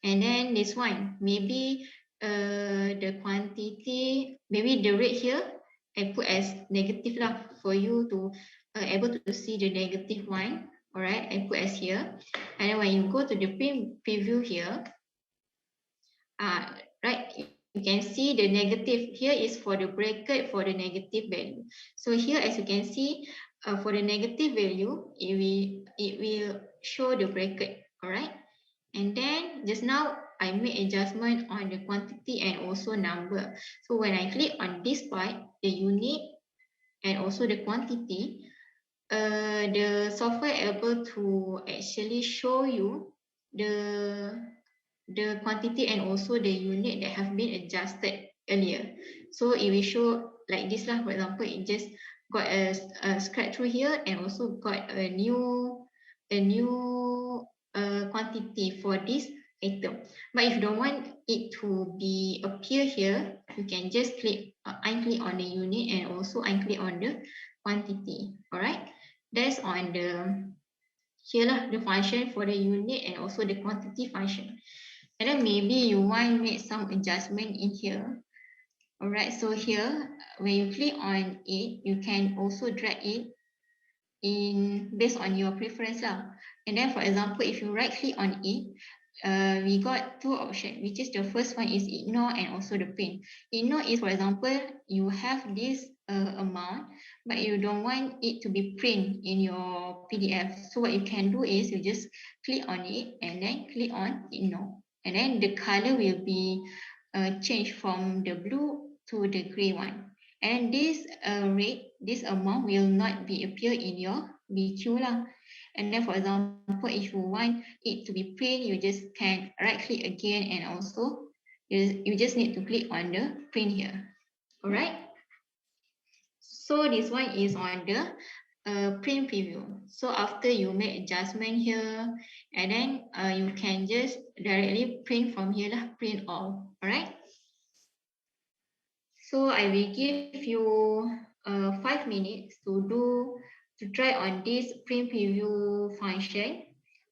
And then this one, maybe the quantity, maybe the rate here, I put as negative lah for you to able to see the negative one. All right, I put as here. And then when you go to the preview here, right, you can see the negative here is for the bracket for the negative value. So here, as you can see, for the negative value, it will show the bracket. All right. And then just now I made adjustment on the quantity and also number. So when I click on this part, the unit and also the quantity, the software able to actually show you the quantity and also the unit that have been adjusted earlier. So it will show like this lah. For example, it just got a scratch through here and also got a new quantity for this item. But if you don't want it to be appear here, you can just click unclick on the unit and also unclick on the quantity. All right, that's on the here lah, the function for the unit and also the quantity function. And then maybe you want to make some adjustment in here. All right, so here when you click on it, you can also drag it in based on your preference lah. And then for example, if you right click on it, we got two options, which is the first one is ignore and also the print. Ignore is, for example, you have this amount, but you don't want it to be print in your PDF. So what you can do is you just click on it and then click on ignore. And then the color will be changed from the blue to the gray one. And this rate, this amount will not be appear in your BQ lah. And then for example, if you want it to be print, you just can right click again and also you just need to click on the print here. All right. So this one is on the print preview. So after you make adjustment here, and then you can just directly print from here lah, print all. All right. So I will give you 5 minutes to try on this print preview function.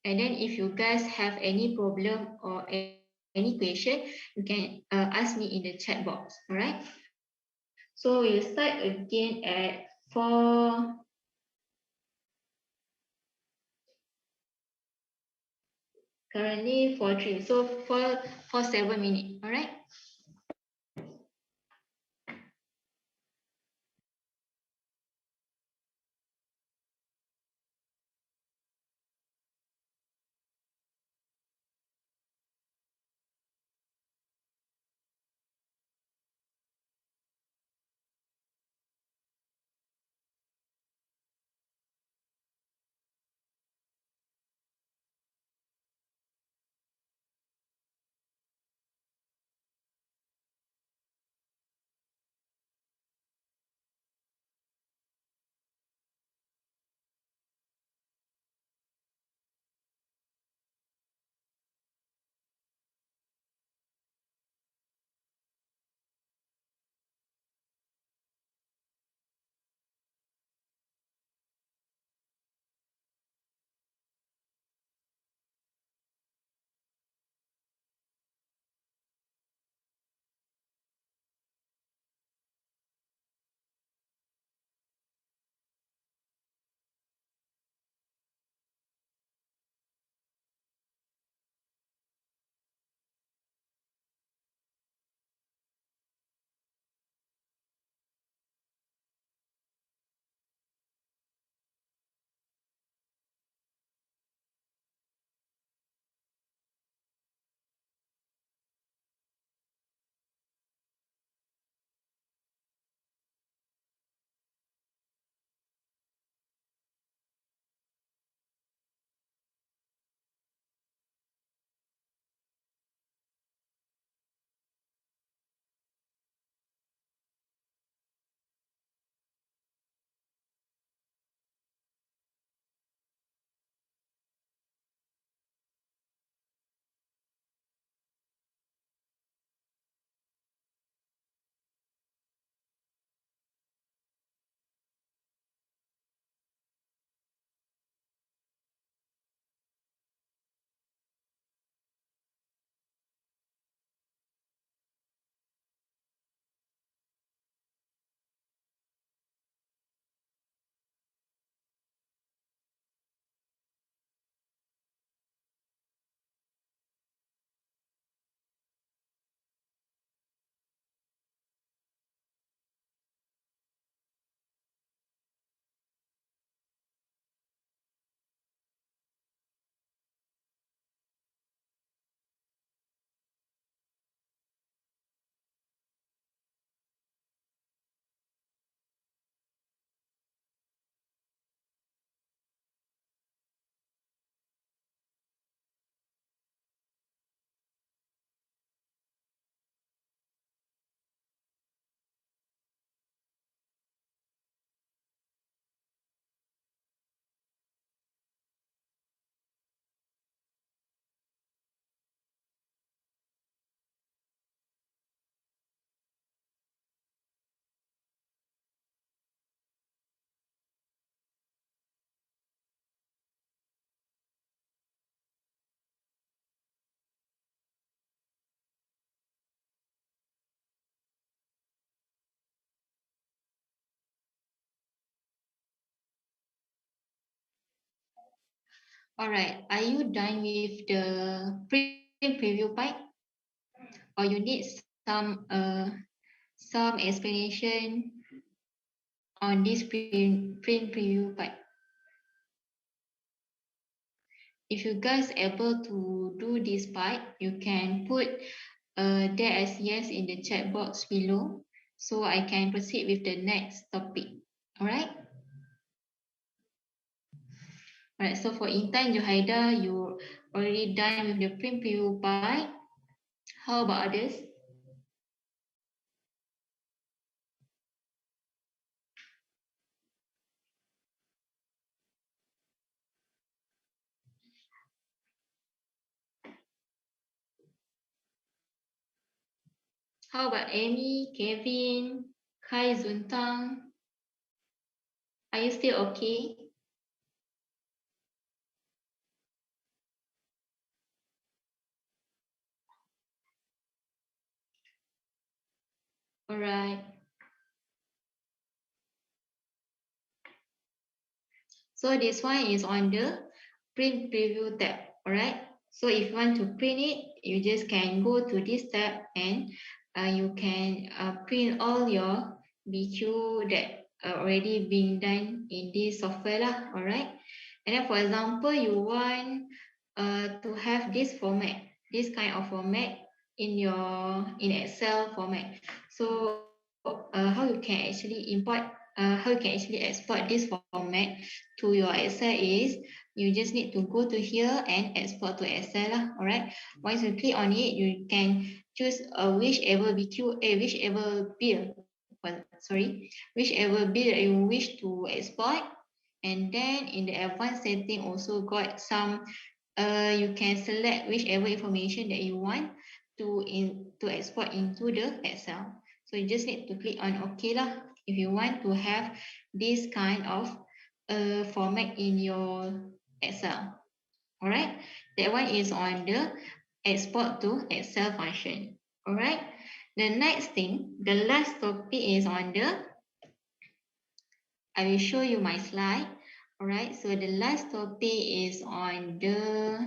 And then if you guys have any problem or any question, you can ask me in the chat box. All right. So we'll start again at 4. Currently 4:03. So for 7 minutes. All right. All right, are you done with the print preview part, or you need some explanation on this print preview part? If you guys able to do this part, you can put there as yes in the chat box below, so I can proceed with the next topic. All right. All right. So for Intan Johaida, you already done with the print preview part. How about others? How about Amy, Kevin, Kai Zuntang? Are you still okay? All right. So this one is on the print preview tab. All right. So if you want to print it, you just can go to this tab and you can print all your BQ that already been done in this software lah. All right. And then for example, you want to have this format, this kind of format in Excel format. So how you can actually import, how you can actually export this format to your Excel is you just need to go to here and export to Excel lah. All right. Once you click on it, you can choose whichever BQ, whichever bill, whichever bill that you wish to export. And then in the advanced setting also got some, you can select whichever information that you want to export into the Excel. So you just need to click on OK lah if you want to have this kind of format in your Excel. All right, that one is on the export to Excel function. All right, the next thing, the last topic is on the, I will show you my slide. All right, so the last topic is on the,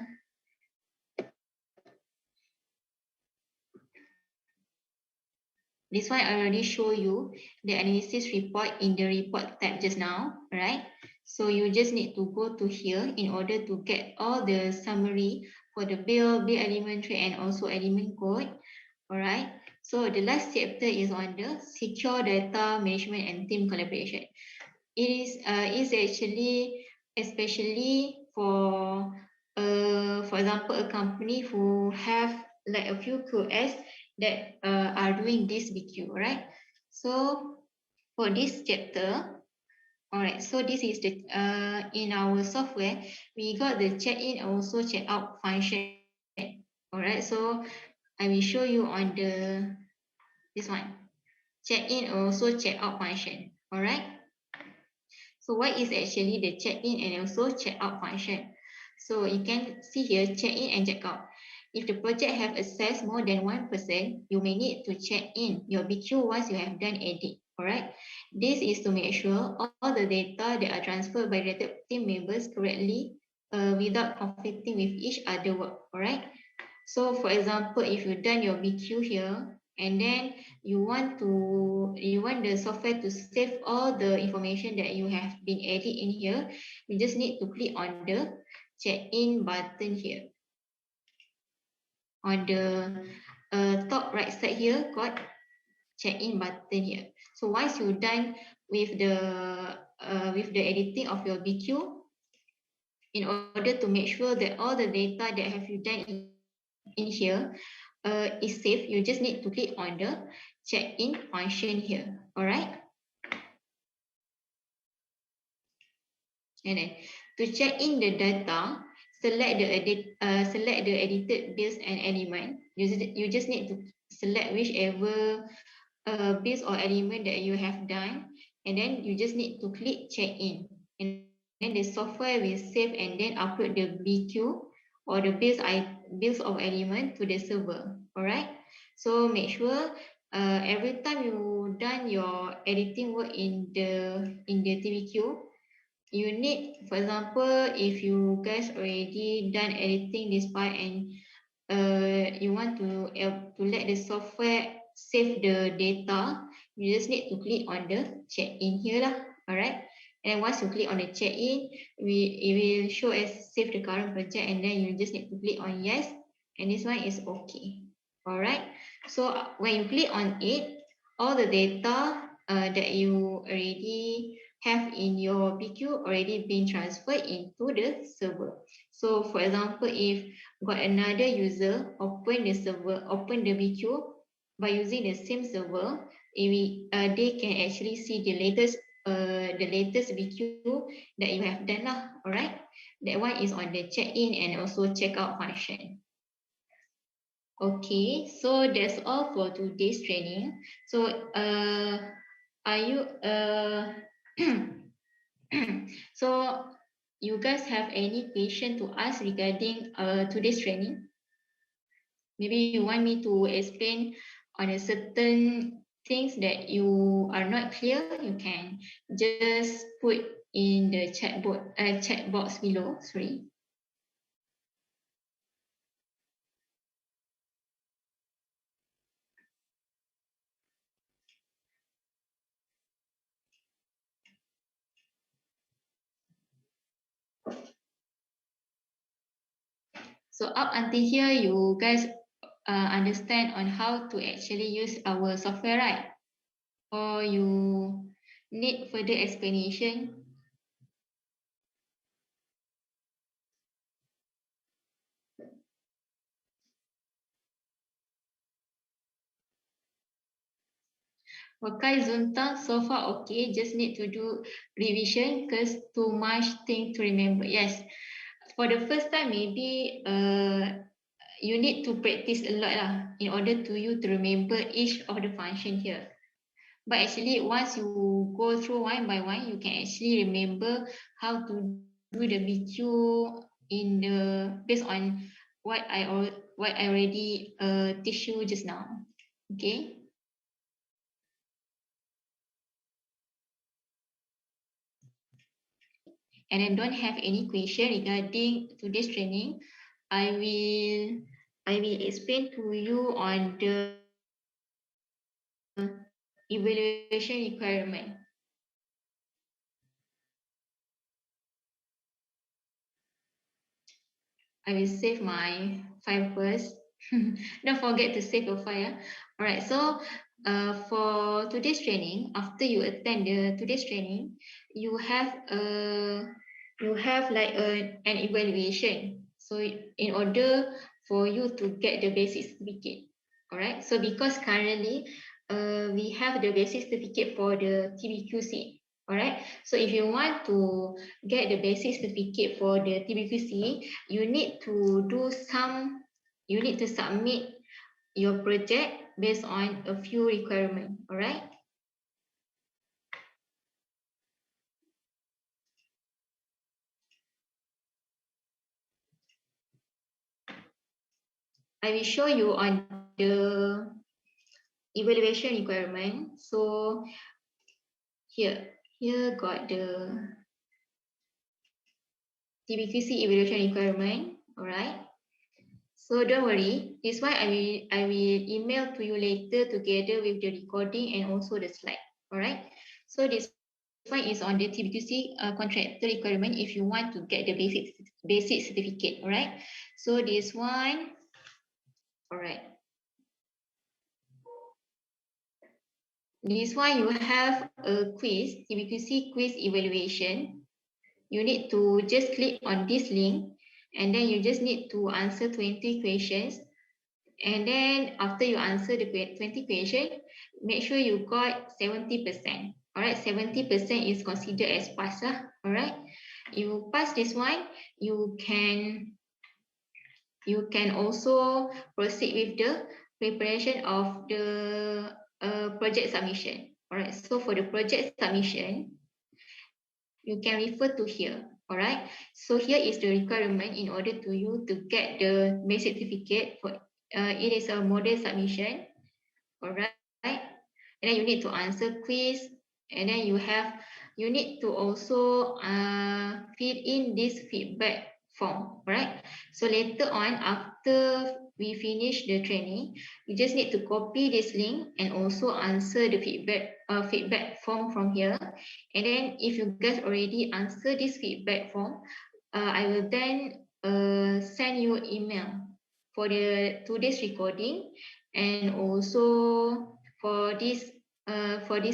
this one I already show you the analysis report in the report tab just now, right? So you just need to go to here in order to get all the summary for the bill element tree, and also element code. All right. So the last chapter is on the secure data management and team collaboration. It is actually especially for example, a company who have like a few QS that are doing this BQ, right? So for this chapter, all right, so this is the in our software we got the check-in and also check-out function. All right, so I will show you on the this one, check-in also check-out function. All right. So what is actually the check-in and also check-out function? So you can see here, check-in and check-out. If the project have access more than one person, you may need to check in your BQ once you have done edit. All right. This is to make sure all the data that are transferred by the team members correctly without conflicting with each other work. All right. So for example, if you done your BQ here, and then you want the software to save all the information that you have been added in here, you just need to click on the check-in button here. On the top right side here, got check-in button here. So once you're done with the editing of your BQ, in order to make sure that all the data that have you done in here is safe, you just need to click on the check-in function here. All right. And then to check in the data, select the edited bills and element. You just need to select whichever bills or element that you have done, and then you just need to click check-in, and then the software will save and then upload the BQ or the bills of element to the server. All right. So make sure every time you done your editing work in the TBQ, you need, for example, if you guys already done editing this part and you want to let the software save the data, you just need to click on the check in here lah. Alright. And once you click on the check in, it will show as save the current project, and then you just need to click on yes, and this one is okay. Alright. So when you click on it, all the data that you already have in your BQ already been transferred into the server. So for example, if got another user open the server, open the BQ by using the same server, they can actually see the latest BQ that you have done lah. Alright, that one is on the check-in and also check-out function. Okay, so that's all for today's training. So are you so you guys have any question to ask regarding today's training? Maybe you want me to explain on a certain things that you are not clear, you can just put in the chat box below. Sorry. So up until here, you guys understand on how to actually use our software, right? Or you need further explanation? Okay, Zunta, so far okay, just need to do revision because too much thing to remember. Yes, for the first time, maybe you need to practice a lot lah, in order to you to remember each of the function here. But actually, once you go through one by one, you can actually remember how to do the BQ in the based on what I already teach you just now. Okay. And I don't have any question regarding today's training. I will explain to you on the evaluation requirement. I will save my file first. Don't forget to save your file. All right. So for today's training, after you attend today's training, you have like an evaluation. So in order for you to get the basic certificate. All right. So because currently we have the basic certificate for the TBQ C. All right. So if you want to get the basic certificate for the TBQ C, you need to submit your project based on a few requirements. All right. I will show you on the evaluation requirement. So here got the TBQ C evaluation requirement. All right. So don't worry, this one I will email to you later together with the recording and also the slide. All right. So this one is on the TBQ contractor requirement if you want to get the basic certificate. All right. So this one, all right. This one you have a quiz, TBQ quiz evaluation. You need to just click on this link and then you just need to answer 20 questions. And then after you answer the 20 questions, make sure you got 70%. All right, 70% is considered as pass. All right, you pass this one, you can also proceed with the preparation of the project submission. All right, so for the project submission, you can refer to here. All right, so here is the requirement in order to you to get the basic certificate for it is a model submission. All right, and then you need to answer quiz, and then you you need to also fill in this feedback form, right? So later on, after we finish the training, you just need to copy this link and also answer the feedback form from here. And then if you guys already answer this feedback form, I will then send you email for the today's recording, and also for this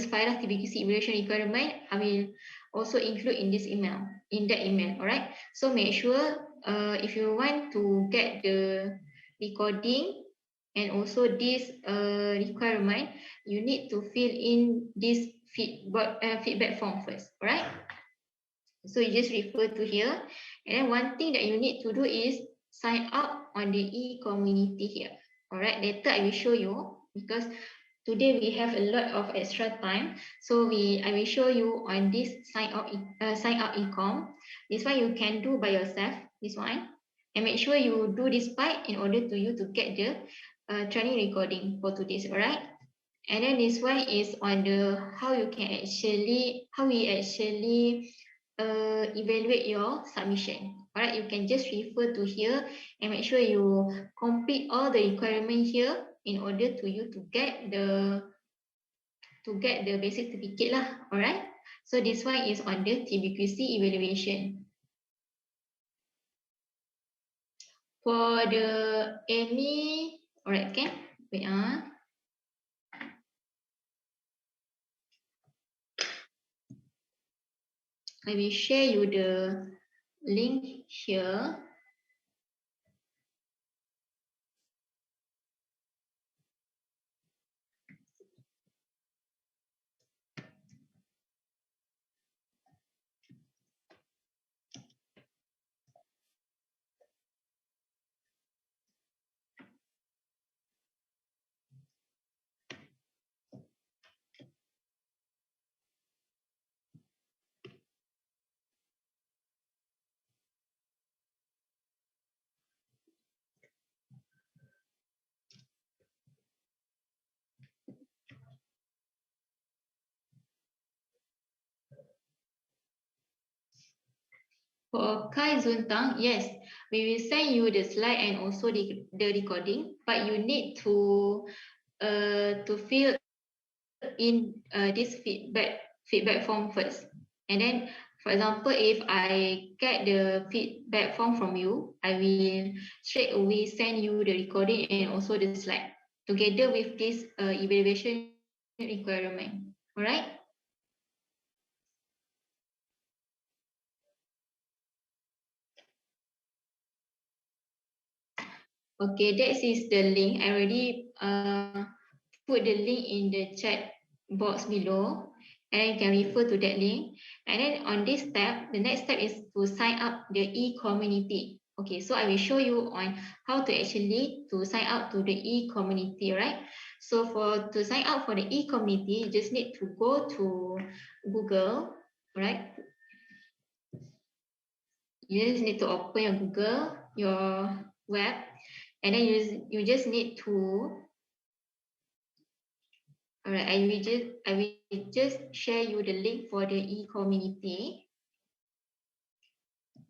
file TBQ C evaluation requirement, I will also include in this email, in that email. All right. So make sure if you want to get the recording and also this requirement, you need to fill in this feedback form first. All right. So you just refer to here. And then one thing that you need to do is sign up on the e-community here. All right, later I will show you, because today we have a lot of extra time. So I will show you on this sign up e-com. This one you can do by yourself, this one. And make sure you do this part in order to you to get the training recording for today's, all right? And then this one is on the how we actually evaluate your submission. All right, you can just refer to here and make sure you complete all the requirements here in order to you to get the basic certificate lah. All right, so this one is on the TBQC evaluation. For the AMI, all right, okay, wait I will share you the link here. For Kai Zuntang, yes, we will send you the slide and also the recording, but you need to fill in this feedback form first. And then, for example, if I get the feedback form from you, I will straight away send you the recording and also the slide together with this evaluation requirement. All right? Okay, that is the link. I already put the link in the chat box below, and you can refer to that link. And then on this step, the next step is to sign up the e-community. Okay, so I will show you on how to actually to sign up to the e-community, right? So to sign up for the e-community, you just need to go to Google, right? You just need to open your Google, your web, and then you just need to, all right, I will just share you the link for the e-community.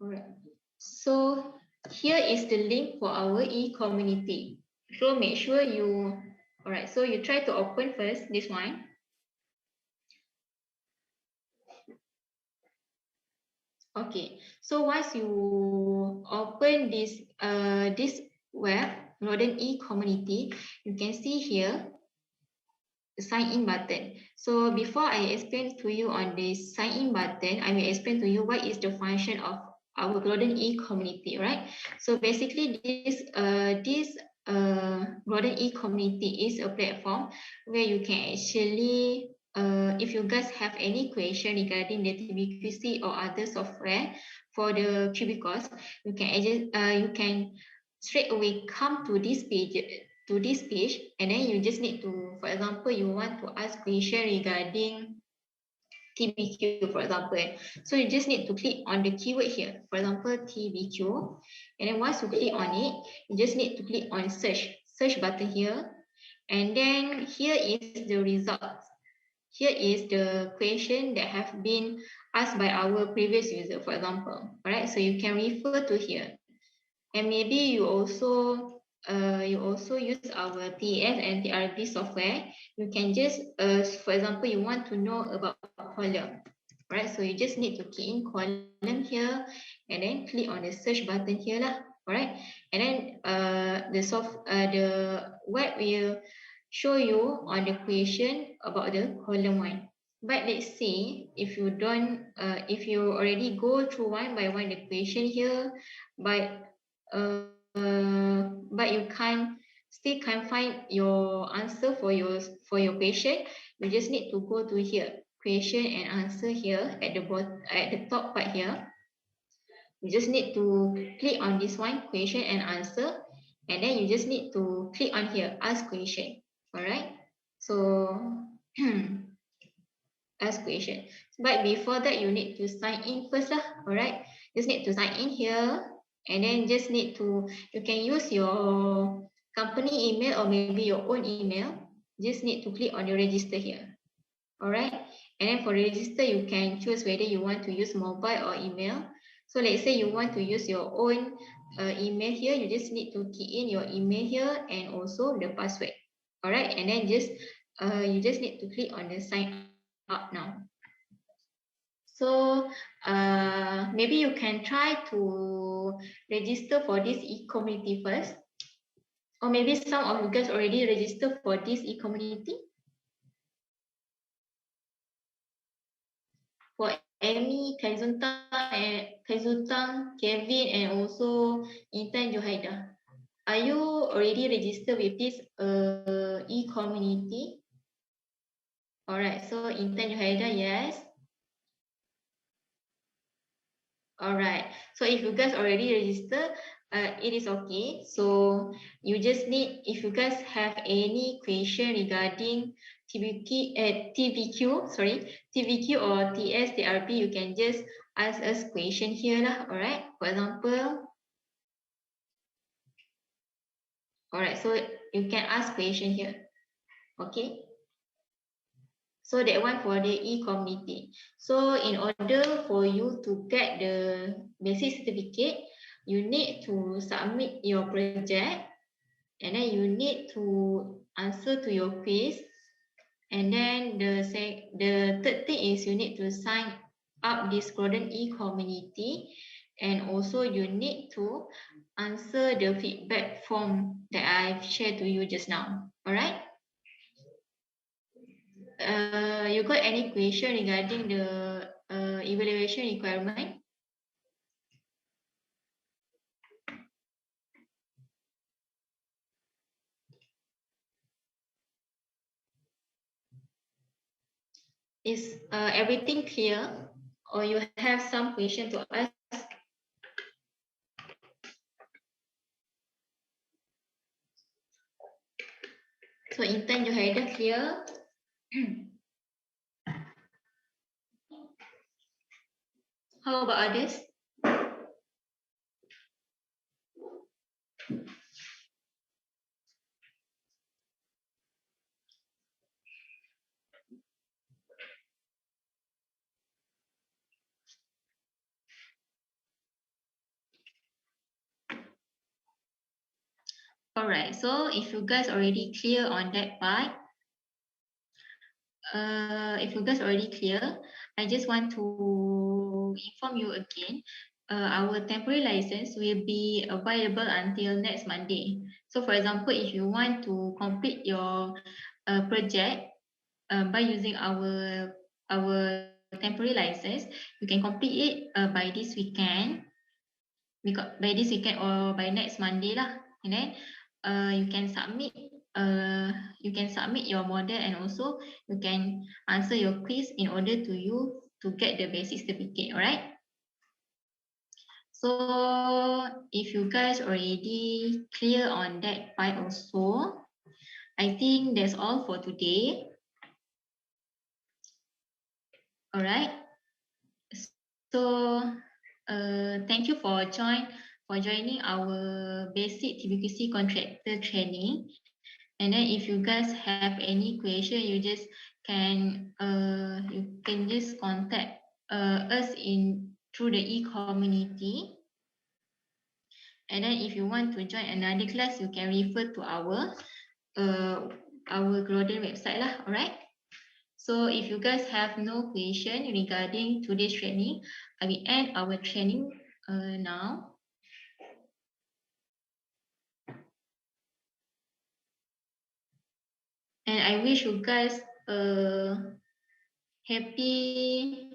All right. So here is the link for our e-community. So make sure you, all right, so you try to open first this one. Okay, so once you open this web, broaden e-community, you can see here the sign in button. So before I explain to you on this sign in button, I will explain to you what is the function of our broaden e-community, right? So basically this broaden e-community is a platform where you can actually if you guys have any question regarding the TBQC or other software for the QB course, you can straight away come to this page, and then you just need to, for example, you want to ask question regarding TBQ, for example. So you just need to click on the keyword here, for example, TBQ. And then once you click on it, you just need to click on search button here. And then here is the results. here is the question that have been asked by our previous user, for example. All right, so you can refer to here. And maybe you also use our TF and TRB software. You can just, for example, you want to know about column, right? So you just need to key in column here, and then click on the search button here lah, alright? And then the web will show you on the question about the column one. But let's say if you don't, if you already go through one by one the question here, but you still can't find your answer for your question, you just need to go to here, question and answer here at the top part here. You just need to click on this one, question and answer, and then you just need to click on here, ask question. All right, so ask question. But before that, you need to sign in first lah. All right, just need to sign in here. And then just need to, you can use your company email or maybe your own email. Just need to click on the register here. All right. And then for register, you can choose whether you want to use mobile or email. So let's say you want to use your own email here. You just need to key in your email here and also the password. All right. And then you just need to click on the sign up now. So maybe you can try to register for this e-community first. Or maybe some of you guys already registered for this e-community. For Amy, Kaizutang, Kevin, and also Intan Johaida. Are you already registered with this e-community? All right, so Intan Johaida, yes. All right, so if you guys already registered, it is okay. So you just need, if you guys have any question regarding TBQ or TS, TRP, you can just ask us question here lah. All right, for example. All right, so you can ask question here. Okay. So that one for the e-community. So in order for you to get the basic certificate, you need to submit your project, and then you need to answer to your quiz. And then the third thing is you need to sign up this broaden e-community, and also you need to answer the feedback form that I've shared to you just now. All right. You got any question regarding the evaluation requirement? Is everything clear, or you have some question to ask? So Intan Johaida clear? How about others? All right, so if you guys already clear on that part, I just want to inform you again. Our temporary license will be available until next Monday. So for example, if you want to complete your project by using our temporary license, you can complete it by this weekend, or by next Monday lah. And then you can submit your model, and also you can answer your quiz in order to get the basic certificate. All right. So if you guys already clear on that part also, I think that's all for today. All right. So thank you for joining our basic TBQ C contractor training. And then if you guys have any question, you just you can just contact us through the e-community. And then if you want to join another class, you can refer to our broaden website lah. Alright. So if you guys have no question regarding today's training, I will end our training now. And I wish you guys happy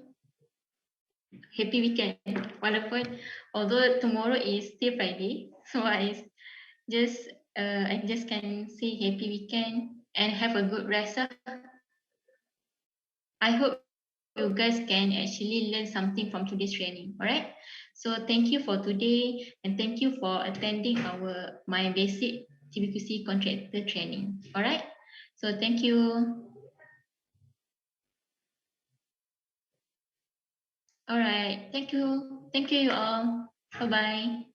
weekend. Walaupun although tomorrow is still Friday, so I just can say happy weekend and have a good rest. I hope you guys can actually learn something from today's training. All right. So thank you for today, and thank you for attending my basic TBQ C contractor training. All right. So thank you. All right. Thank you. Thank you all. Bye bye.